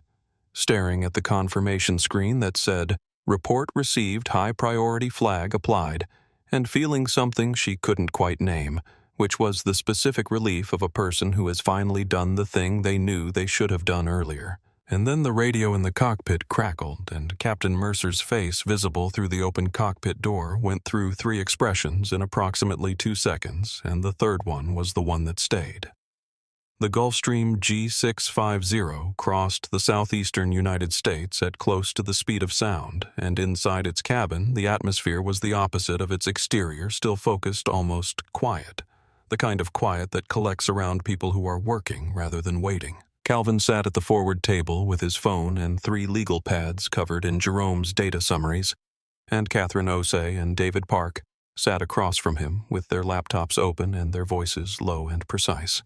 staring at the confirmation screen that said, "Report received, high priority flag applied," and feeling something she couldn't quite name, which was the specific relief of a person who has finally done the thing they knew they should have done earlier. And then the radio in the cockpit crackled, and Captain Mercer's face, visible through the open cockpit door, went through 3 expressions in approximately 2 seconds, and the third one was the one that stayed. The Gulfstream G650 crossed the southeastern United States at close to the speed of sound, and inside its cabin, the atmosphere was the opposite of its exterior, still focused, almost quiet. The kind of quiet that collects around people who are working rather than waiting. Calvin sat at the forward table with his phone and 3 legal pads covered in Jerome's data summaries, and Catherine Osei and David Park sat across from him with their laptops open and their voices low and precise.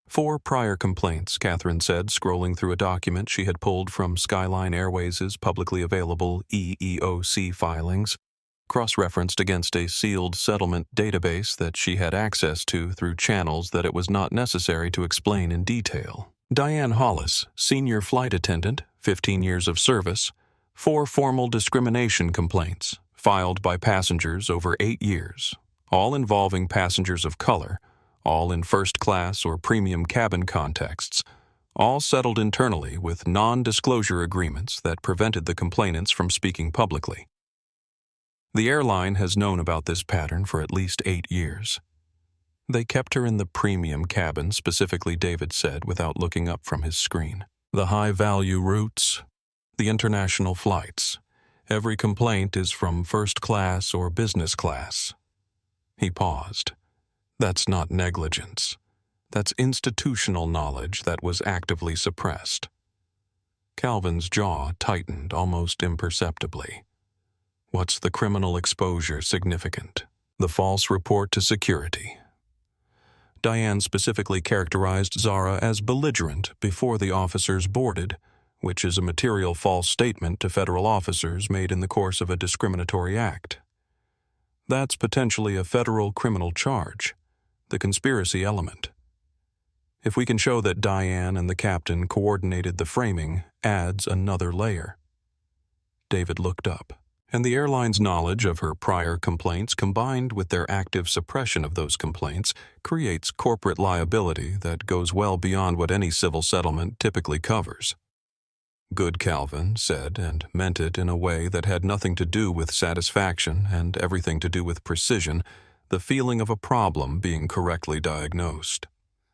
4 prior complaints, Catherine said, scrolling through a document she had pulled from Skyline Airways' publicly available EEOC filings, cross-referenced against a sealed settlement database that she had access to through channels that it was not necessary to explain in detail. Diane Hollis, senior flight attendant, 15 years of service, 4 formal discrimination complaints, filed by passengers over 8 years, all involving passengers of color, all in first-class or premium cabin contexts, all settled internally with non-disclosure agreements that prevented the complainants from speaking publicly. The airline has known about this pattern for at least 8 years. They kept her in the premium cabin, specifically, David said, without looking up from his screen. The high-value routes, the international flights. Every complaint is from first class or business class. He paused. That's not negligence. That's institutional knowledge that was actively suppressed. Calvin's jaw tightened almost imperceptibly. What's the criminal exposure significant? The false report to security. Diane specifically characterized Zara as belligerent before the officers boarded, which is a material false statement to federal officers made in the course of a discriminatory act. That's potentially a federal criminal charge, the conspiracy element. If we can show that Diane and the captain coordinated the framing, adds another layer. David looked up, and the airline's knowledge of her prior complaints combined with their active suppression of those complaints creates corporate liability that goes well beyond what any civil settlement typically covers. Good, Calvin said, and meant it in a way that had nothing to do with satisfaction and everything to do with precision, the feeling of a problem being correctly diagnosed.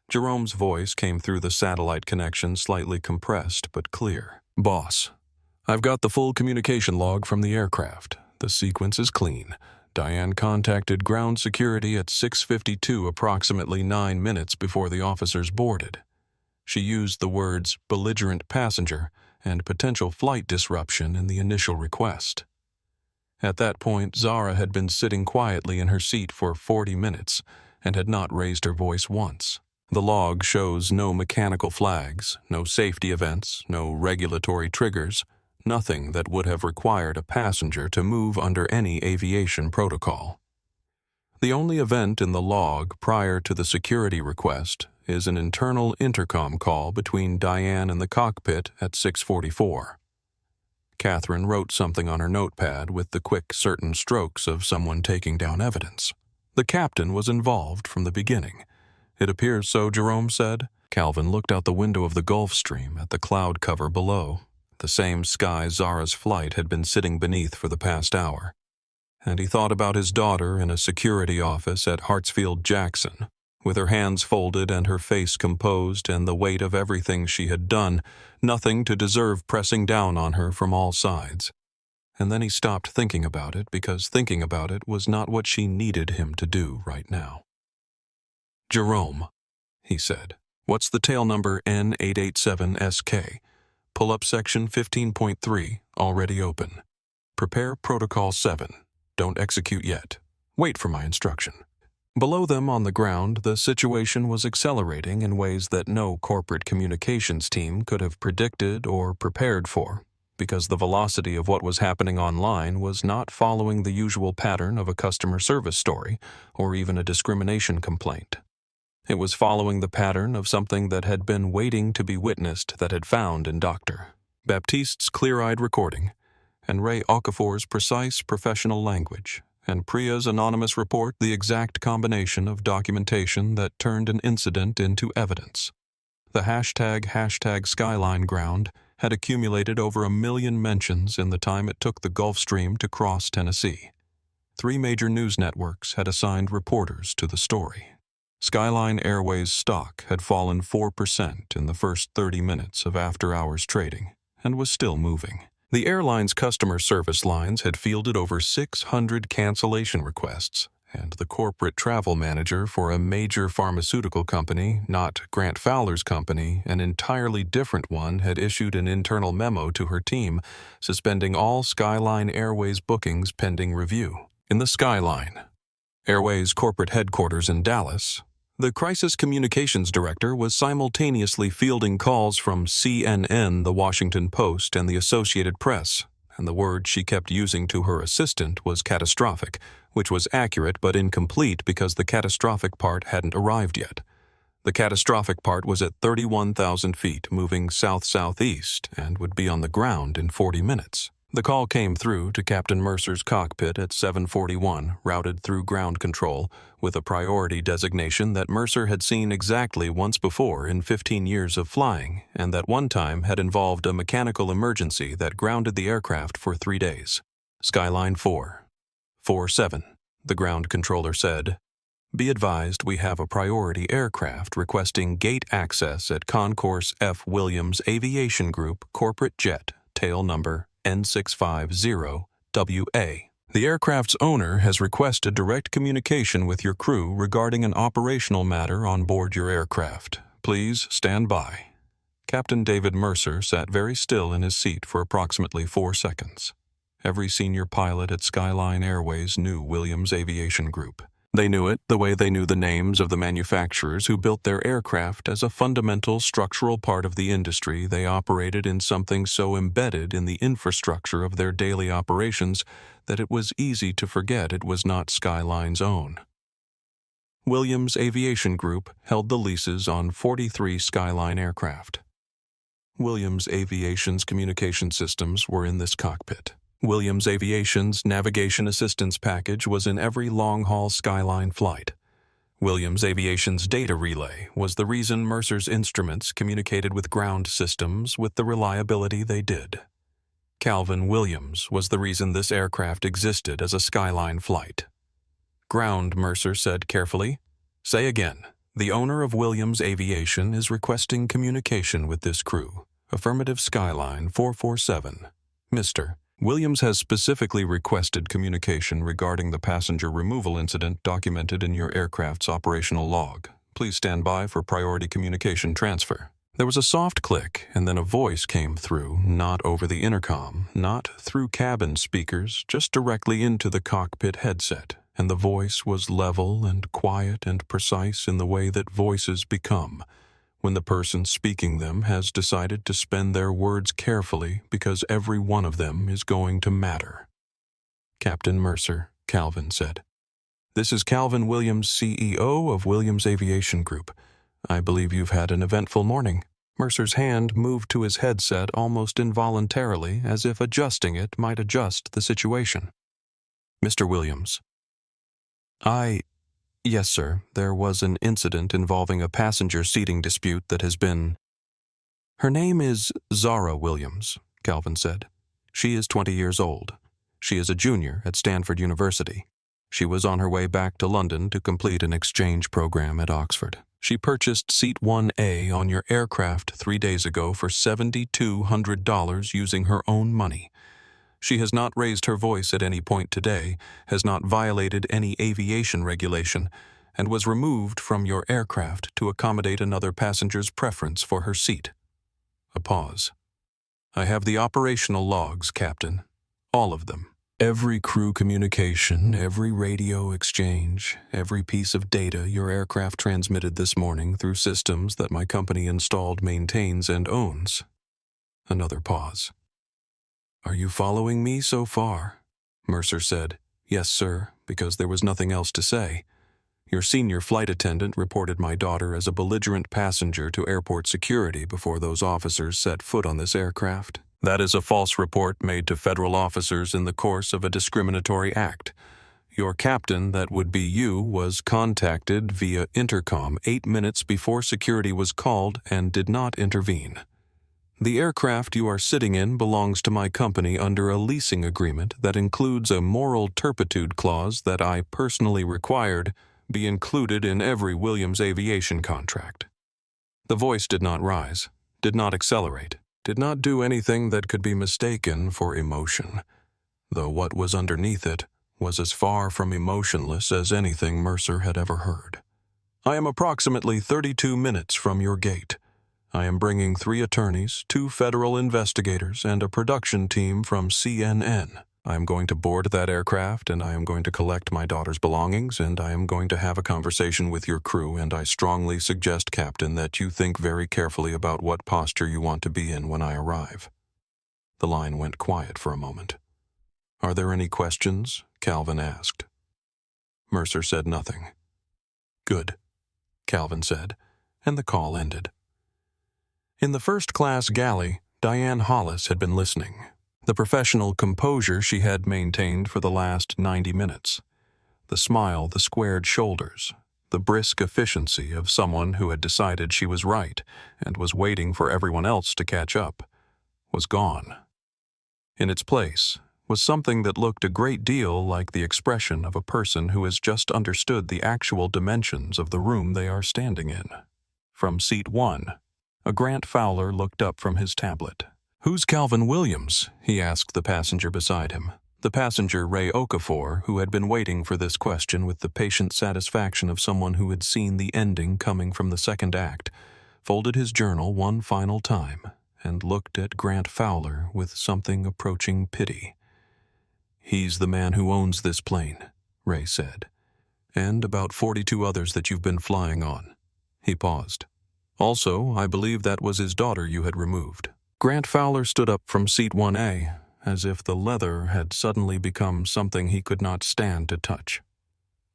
Jerome's voice came through the satellite connection, slightly compressed but clear. Boss, I've got the full communication log from the aircraft. The sequence is clean. Diane contacted ground security at 6:52, approximately 9 minutes before the officers boarded. She used the words belligerent passenger and potential flight disruption in the initial request. At that point, Zara had been sitting quietly in her seat for 40 minutes and had not raised her voice once. The log shows no mechanical flags, no safety events, no regulatory triggers, nothing that would have required a passenger to move under any aviation protocol. The only event in the log prior to the security request is an internal intercom call between Diane and the cockpit at 6:44. Catherine wrote something on her notepad with the quick, certain strokes of someone taking down evidence. The captain was involved from the beginning. It appears so, Jerome said. Calvin looked out the window of the Gulfstream at the cloud cover below, the same sky Zara's flight had been sitting beneath for the past hour. And he thought about his daughter in a security office at Hartsfield-Jackson, with her hands folded and her face composed and the weight of everything she had done, nothing to deserve pressing down on her from all sides. And then he stopped thinking about it because thinking about it was not what she needed him to do right now. Jerome, he said, what's the tail number N887SK? Pull up section 15.3, already open. Prepare protocol 7. Don't execute yet. Wait for my instruction. Below them on the ground, the situation was accelerating in ways that no corporate communications team could have predicted or prepared for, because the velocity of what was happening online was not following the usual pattern of a customer service story or even a discrimination complaint. It was following the pattern of something that had been waiting to be witnessed that had found in Dr. Baptiste's clear-eyed recording, and Ray Okafor's precise professional language, and Priya's anonymous report the exact combination of documentation that turned an incident into evidence. The hashtag Skyline ground had accumulated over 1 million mentions in the time it took the Gulfstream to cross Tennessee. 3 major news networks had assigned reporters to the story. Skyline Airways stock had fallen 4% in the first 30 minutes of after-hours trading and was still moving. The airline's customer service lines had fielded over 600 cancellation requests, and the corporate travel manager for a major pharmaceutical company, not Grant Fowler's company, an entirely different one, had issued an internal memo to her team, suspending all Skyline Airways bookings pending review. In the Skyline Airways corporate headquarters in Dallas, the crisis communications director was simultaneously fielding calls from CNN, The Washington Post, and the Associated Press, and the word she kept using to her assistant was catastrophic, which was accurate but incomplete because the catastrophic part hadn't arrived yet. The catastrophic part was at 31,000 feet, moving south-southeast, and would be on the ground in 40 minutes. The call came through to Captain Mercer's cockpit at 7:41, routed through ground control, with a priority designation that Mercer had seen exactly once before in 15 years of flying, and that one time had involved a mechanical emergency that grounded the aircraft for 3 days. Skyline 447, the ground controller said. Be advised we have a priority aircraft requesting gate access at Concourse F. Williams Aviation Group corporate jet, tail number N650WA. The aircraft's owner has requested direct communication with your crew regarding an operational matter on board your aircraft. Please stand by. Captain David Mercer sat very still in his seat for approximately 4 seconds. Every senior pilot at Skyline Airways knew Williams Aviation Group. They knew it the way they knew the names of the manufacturers who built their aircraft as a fundamental structural part of the industry. They operated in something so embedded in the infrastructure of their daily operations that it was easy to forget it was not Skyline's own. Williams Aviation Group held the leases on 43 Skyline aircraft. Williams Aviation's communication systems were in this cockpit. Williams Aviation's navigation assistance package was in every long-haul Skyline flight. Williams Aviation's data relay was the reason Mercer's instruments communicated with ground systems with the reliability they did. Calvin Williams was the reason this aircraft existed as a Skyline flight. Ground, Mercer said carefully. Say again. The owner of Williams Aviation is requesting communication with this crew. Affirmative Skyline 447. Mr. Williams has specifically requested communication regarding the passenger removal incident documented in your aircraft's operational log. Please stand by for priority communication transfer. There was a soft click, and then a voice came through, not over the intercom, not through cabin speakers, just directly into the cockpit headset, and the voice was level and quiet and precise in the way that voices become, when the person speaking them has decided to spend their words carefully because every one of them is going to matter. Captain Mercer, Calvin said. This is Calvin Williams, CEO of Williams Aviation Group. I believe you've had an eventful morning. Mercer's hand moved to his headset almost involuntarily, as if adjusting it might adjust the situation. Mr. Williams. Yes, sir. There was an incident involving a passenger seating dispute that has been... Her name is Zara Williams, Calvin said. She is 20 years old. She is a junior at Stanford University. She was on her way back to London to complete an exchange program at Oxford. She purchased Seat 1A on your aircraft 3 days ago for $7,200 using her own money. She has not raised her voice at any point today, has not violated any aviation regulation, and was removed from your aircraft to accommodate another passenger's preference for her seat. A pause. I have the operational logs, Captain. All of them. Every crew communication, every radio exchange, every piece of data your aircraft transmitted this morning through systems that my company installed, maintains, and owns. Another pause. Are you following me so far? Mercer said. Yes, sir, because there was nothing else to say. Your senior flight attendant reported my daughter as a belligerent passenger to airport security before those officers set foot on this aircraft. That is a false report made to federal officers in the course of a discriminatory act. Your captain, that would be you, was contacted via intercom 8 minutes before security was called and did not intervene. The aircraft you are sitting in belongs to my company under a leasing agreement that includes a moral turpitude clause that I personally required, be included in every Williams aviation contract. The voice did not rise, did not accelerate, did not do anything that could be mistaken for emotion, though what was underneath it was as far from emotionless as anything Mercer had ever heard. I am approximately 32 minutes from your gate. I am bringing 3 attorneys, 2 federal investigators, and a production team from CNN. I am going to board that aircraft, and I am going to collect my daughter's belongings, and I am going to have a conversation with your crew, and I strongly suggest, Captain, that you think very carefully about what posture you want to be in when I arrive. The line went quiet for a moment. Are there any questions? Calvin asked. Mercer said nothing. Good, Calvin said, and the call ended. In the first-class galley, Diane Hollis had been listening, the professional composure she had maintained for the last 90 minutes. The smile, the squared shoulders, the brisk efficiency of someone who had decided she was right and was waiting for everyone else to catch up, was gone. In its place was something that looked a great deal like the expression of a person who has just understood the actual dimensions of the room they are standing in. From seat 1, a Grant Fowler looked up from his tablet. "Who's Calvin Williams?" he asked the passenger beside him. The passenger, Ray Okafor, who had been waiting for this question with the patient satisfaction of someone who had seen the ending coming from the second act, folded his journal one final time and looked at Grant Fowler with something approaching pity. "He's the man who owns this plane," Ray said, "and about 42 others that you've been flying on." He paused. "Also, I believe that was his daughter you had removed." Grant Fowler stood up from seat 1A, as if the leather had suddenly become something he could not stand to touch.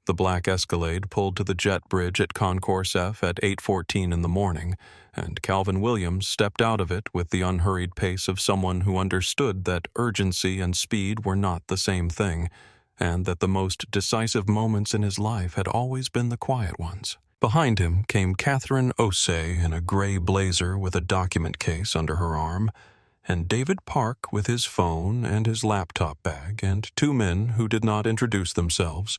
The black Escalade pulled to the jet bridge at Concourse F at 8:14 in the morning, and Calvin Williams stepped out of it with the unhurried pace of someone who understood that urgency and speed were not the same thing, and that the most decisive moments in his life had always been the quiet ones. Behind him came Catherine Osei in a gray blazer with a document case under her arm, and David Park with his phone and his laptop bag, and 2 men who did not introduce themselves,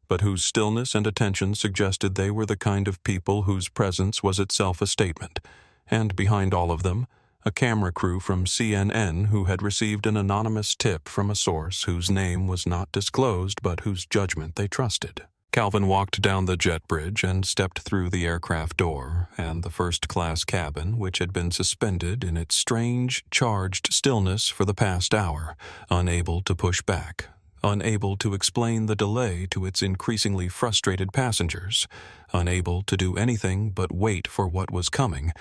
but whose stillness and attention suggested they were the kind of people whose presence was itself a statement, and behind all of them, a camera crew from CNN who had received an anonymous tip from a source whose name was not disclosed but whose judgment they trusted. Calvin walked down the jet bridge and stepped through the aircraft door and the first-class cabin, which had been suspended in its strange, charged stillness for the past hour, unable to push back, unable to explain the delay to its increasingly frustrated passengers, unable to do anything but wait for what was coming,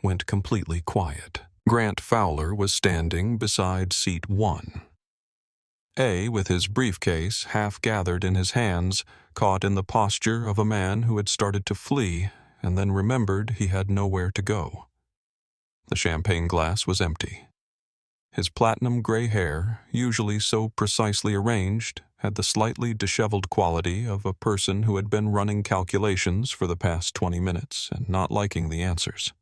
went completely quiet. Grant Fowler was standing beside seat 1. A, with his briefcase half gathered in his hands, caught in the posture of a man who had started to flee and then remembered he had nowhere to go. The champagne glass was empty. His platinum gray hair, usually so precisely arranged, had the slightly disheveled quality of a person who had been running calculations for the past 20 minutes and not liking the answers.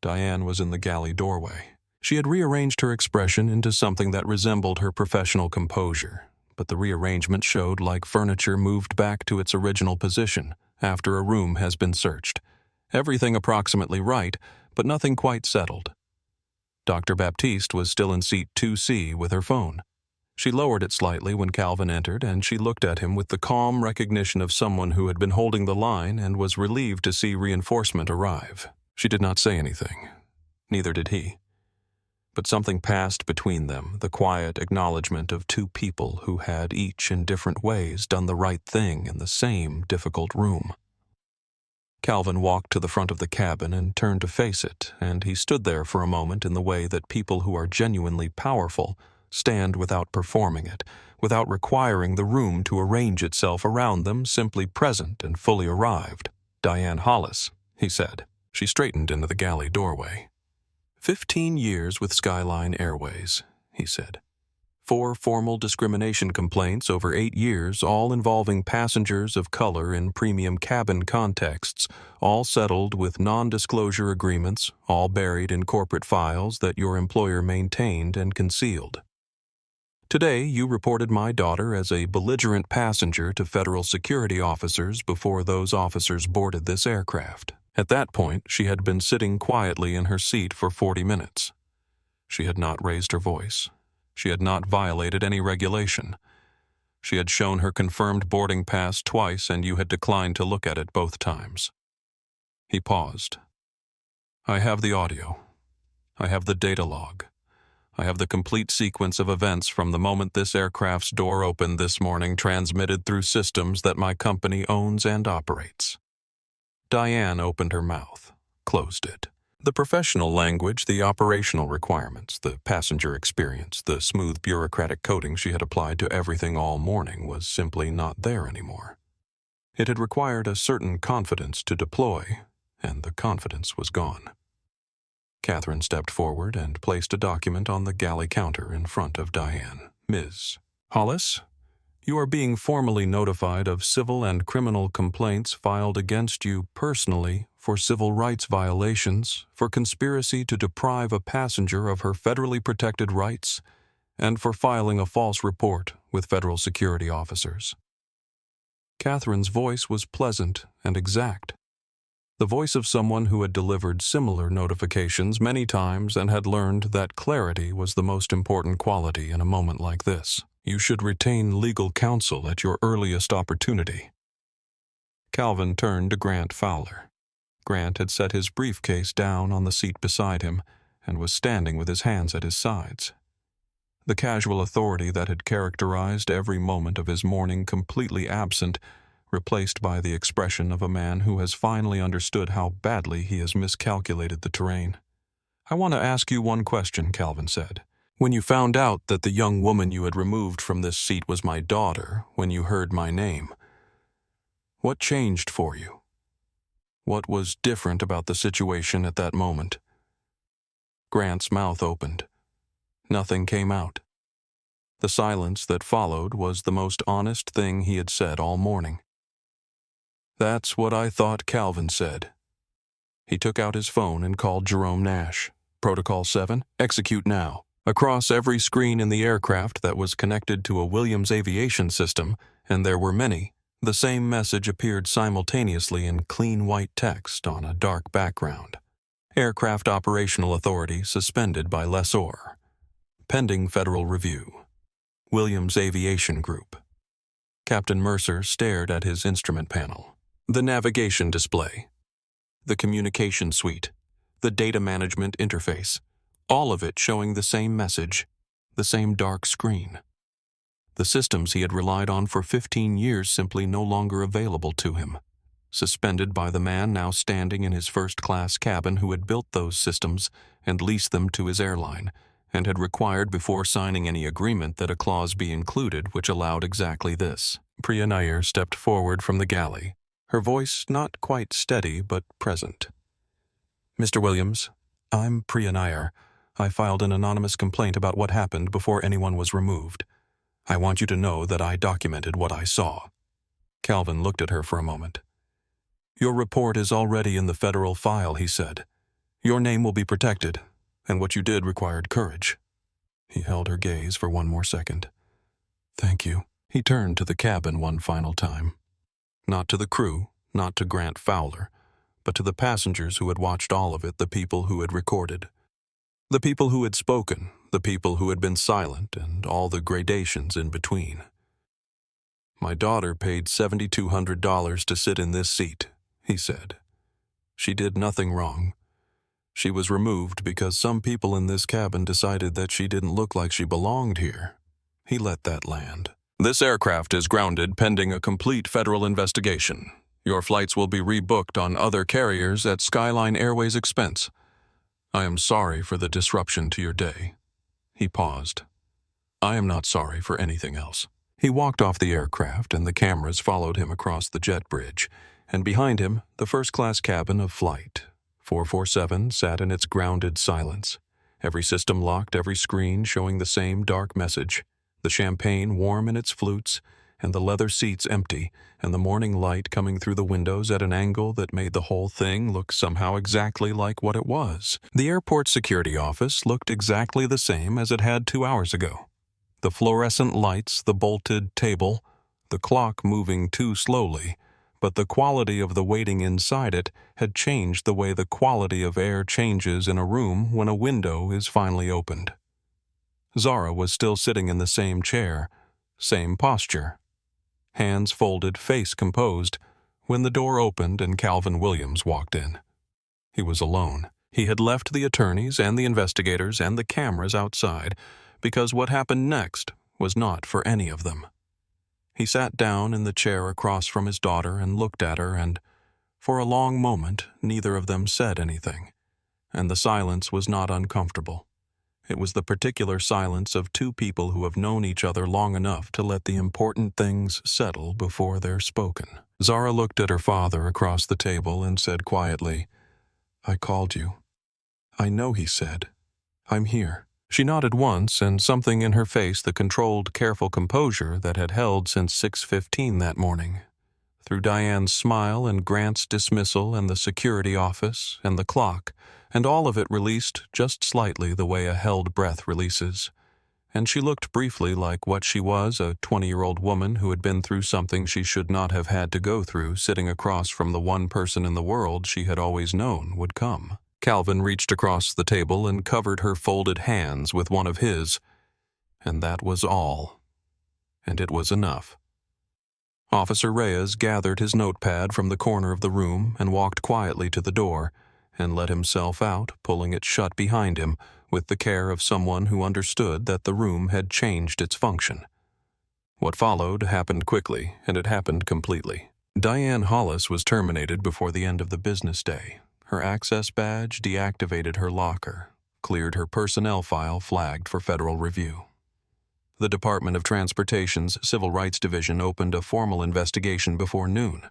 Diane was in the galley doorway. She had rearranged her expression into something that resembled her professional composure, but the rearrangement showed like furniture moved back to its original position after a room has been searched. Everything approximately right, but nothing quite settled. Dr. Baptiste was still in seat 2C with her phone. She lowered it slightly when Calvin entered, and she looked at him with the calm recognition of someone who had been holding the line and was relieved to see reinforcement arrive. She did not say anything. Neither did he. But something passed between them, the quiet acknowledgement of 2 people who had each in different ways done the right thing in the same difficult room. Calvin walked to the front of the cabin and turned to face it, and he stood there for a moment in the way that people who are genuinely powerful stand without performing it, without requiring the room to arrange itself around them, simply present and fully arrived. "Diane Hollis," he said. She straightened into the galley doorway. 15 years with Skyline Airways, he said. 4 formal discrimination complaints over 8 years, all involving passengers of color in premium cabin contexts, all settled with non-disclosure agreements, all buried in corporate files that your employer maintained and concealed. Today, you reported my daughter as a belligerent passenger to federal security officers before those officers boarded this aircraft. At that point, she had been sitting quietly in her seat for 40 minutes. She had not raised her voice. She had not violated any regulation. She had shown her confirmed boarding pass twice, and you had declined to look at it both times. He paused. I have the audio. I have the data log. I have the complete sequence of events from the moment this aircraft's door opened this morning, transmitted through systems that my company owns and operates. Diane opened her mouth, closed it. The professional language, the operational requirements, the passenger experience, the smooth bureaucratic coding she had applied to everything all morning was simply not there anymore. It had required a certain confidence to deploy, and the confidence was gone. Catherine stepped forward and placed a document on the galley counter in front of Diane. Ms. Hollis, you are being formally notified of civil and criminal complaints filed against you personally for civil rights violations, for conspiracy to deprive a passenger of her federally protected rights, and for filing a false report with federal security officers. Catherine's voice was pleasant and exact. The voice of someone who had delivered similar notifications many times and had learned that clarity was the most important quality in a moment like this. You should retain legal counsel at your earliest opportunity. Calvin turned to Grant Fowler. Grant had set his briefcase down on the seat beside him and was standing with his hands at his sides. The casual authority that had characterized every moment of his morning completely absent, replaced by the expression of a man who has finally understood how badly he has miscalculated the terrain. I want to ask you one question, Calvin said. When you found out that the young woman you had removed from this seat was my daughter, when you heard my name, what changed for you? What was different about the situation at that moment? Grant's mouth opened. Nothing came out. The silence that followed was the most honest thing he had said all morning. That's what I thought Calvin said. He took out his phone and called Jerome Nash. Protocol 7, execute now. Across every screen in the aircraft that was connected to a Williams aviation system, and there were many, the same message appeared simultaneously in clean white text on a dark background. Aircraft Operational Authority suspended by lessor. Pending federal review. Williams Aviation Group. Captain Mercer stared at his instrument panel. The navigation display, the communication suite, the data management interface, all of it showing the same message, the same dark screen. The systems he had relied on for 15 years simply no longer available to him, suspended by the man now standing in his first-class cabin who had built those systems and leased them to his airline, and had required before signing any agreement that a clause be included which allowed exactly this. Priya Nair stepped forward from the galley, her voice not quite steady but present. Mr. Williams, I'm Priya Nair. I filed an anonymous complaint about what happened before anyone was removed. I want you to know that I documented what I saw. Calvin looked at her for a moment. Your report is already in the federal file, he said. Your name will be protected, and what you did required courage. He held her gaze for one more second. Thank you. He turned to the cabin one final time. Not to the crew, not to Grant Fowler, but to the passengers who had watched all of it, the people who had recorded. The people who had spoken, the people who had been silent, and all the gradations in between. My daughter paid $7,200 to sit in this seat, he said. She did nothing wrong. She was removed because some people in this cabin decided that she didn't look like she belonged here. He let that land. This aircraft is grounded pending a complete federal investigation. Your flights will be rebooked on other carriers at Skyline Airways' expense. I am sorry for the disruption to your day. He paused. I am not sorry for anything else. He walked off the aircraft and the cameras followed him across the jet bridge, and behind him, the first-class cabin of Flight 447 sat in its grounded silence, every system locked, every screen showing the same dark message, the champagne warm in its flutes, and the leather seats empty, and the morning light coming through the windows at an angle that made the whole thing look somehow exactly like what it was. The airport security office looked exactly the same as it had 2 hours ago. The fluorescent lights, the bolted table, the clock moving too slowly, but the quality of the waiting inside it had changed the way the quality of air changes in a room when a window is finally opened. Zara was still sitting in the same chair, same posture. Hands folded, face composed, when the door opened and Calvin Williams walked in. He was alone. He had left the attorneys and the investigators and the cameras outside because what happened next was not for any of them. He sat down in the chair across from his daughter and looked at her, and for a long moment neither of them said anything, and the silence was not uncomfortable. It was the particular silence of two people who have known each other long enough to let the important things settle before they're spoken. Zara looked at her father across the table and said quietly, "I called you." "I know," he said. "I'm here." She nodded once, and something in her face, the controlled, careful composure that had held since 6:15 that morning. Through Diane's smile and Grant's dismissal and the security office and the clock, and all of it released just slightly the way a held breath releases. And she looked briefly like what she was, a 20-year-old woman who had been through something she should not have had to go through, sitting across from the one person in the world she had always known would come. Calvin reached across the table and covered her folded hands with one of his, and that was all. And it was enough. Officer Reyes gathered his notepad from the corner of the room and walked quietly to the door and let himself out, pulling it shut behind him with the care of someone who understood that the room had changed its function. What followed happened quickly, and it happened completely. Diane Hollis was terminated before the end of the business day. Her access badge deactivated her locker, cleared her personnel file flagged for federal review. The Department of Transportation's Civil Rights Division opened a formal investigation before noon.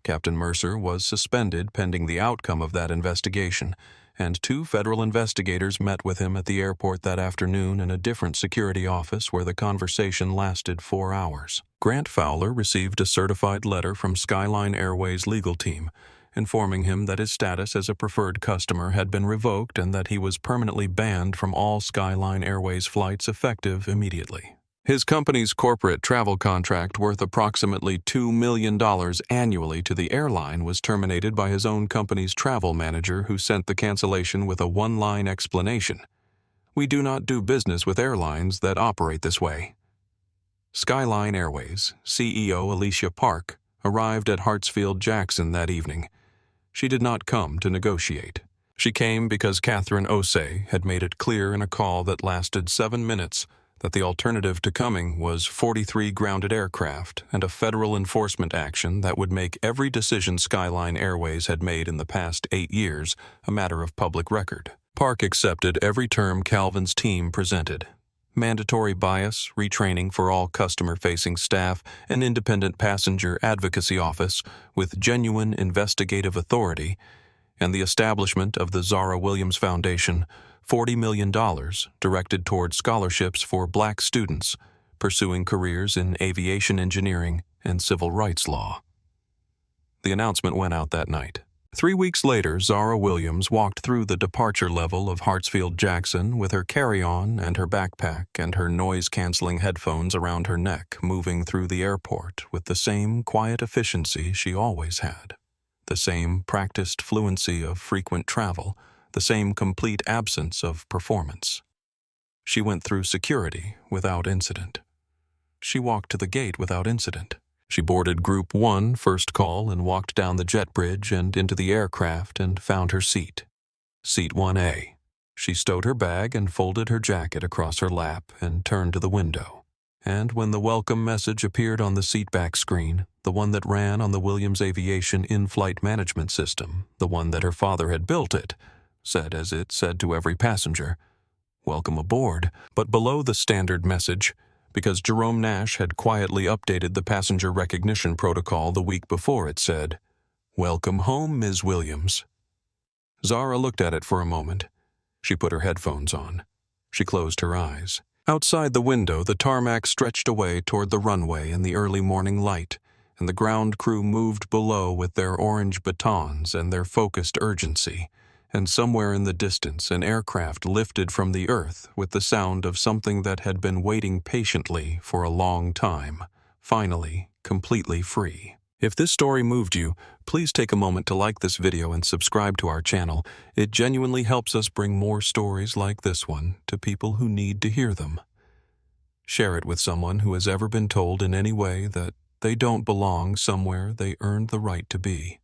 Captain Mercer was suspended pending the outcome of that investigation, and 2 federal investigators met with him at the airport that afternoon in a different security office where the conversation lasted 4 hours. Grant Fowler received a certified letter from Skyline Airways' legal team, informing him that his status as a preferred customer had been revoked and that he was permanently banned from all Skyline Airways flights effective immediately. His company's corporate travel contract worth approximately $2 million annually to the airline was terminated by his own company's travel manager, who sent the cancellation with a one-line explanation. "We do not do business with airlines that operate this way." Skyline Airways CEO Alicia Park arrived at Hartsfield-Jackson that evening. She did not come to negotiate. She came because Catherine Osei had made it clear in a call that lasted 7 minutes that the alternative to coming was 43 grounded aircraft and a federal enforcement action that would make every decision Skyline Airways had made in the past 8 years a matter of public record. Park accepted every term Calvin's team presented. Mandatory bias, retraining for all customer-facing staff, an independent passenger advocacy office with genuine investigative authority, and the establishment of the Zara Williams Foundation, $40 million directed toward scholarships for Black students pursuing careers in aviation engineering and civil rights law. The announcement went out that night. 3 weeks later, Zara Williams walked through the departure level of Hartsfield-Jackson with her carry-on and her backpack and her noise-canceling headphones around her neck, moving through the airport with the same quiet efficiency she always had, the same practiced fluency of frequent travel, the same complete absence of performance. She went through security without incident. She walked to the gate without incident. She boarded Group 1 first call and walked down the jet bridge and into the aircraft and found her seat. Seat 1A. She stowed her bag and folded her jacket across her lap and turned to the window. And when the welcome message appeared on the seatback screen, the one that ran on the Williams Aviation in-flight management system, the one that her father had built it, said as it said to every passenger, "Welcome aboard," but below the standard message, because Jerome Nash had quietly updated the passenger recognition protocol the week before, it said, "Welcome home, Ms. Williams." Zara looked at it for a moment. She put her headphones on. She closed her eyes. Outside the window, the tarmac stretched away toward the runway in the early morning light, and the ground crew moved below with their orange batons and their focused urgency, and somewhere in the distance an aircraft lifted from the earth with the sound of something that had been waiting patiently for a long time, finally, completely free. If this story moved you, please take a moment to like this video and subscribe to our channel. It genuinely helps us bring more stories like this one to people who need to hear them. Share it with someone who has ever been told in any way that they don't belong somewhere they earned the right to be.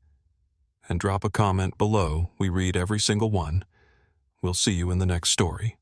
And drop a comment below. We read every single one. We'll see you in the next story.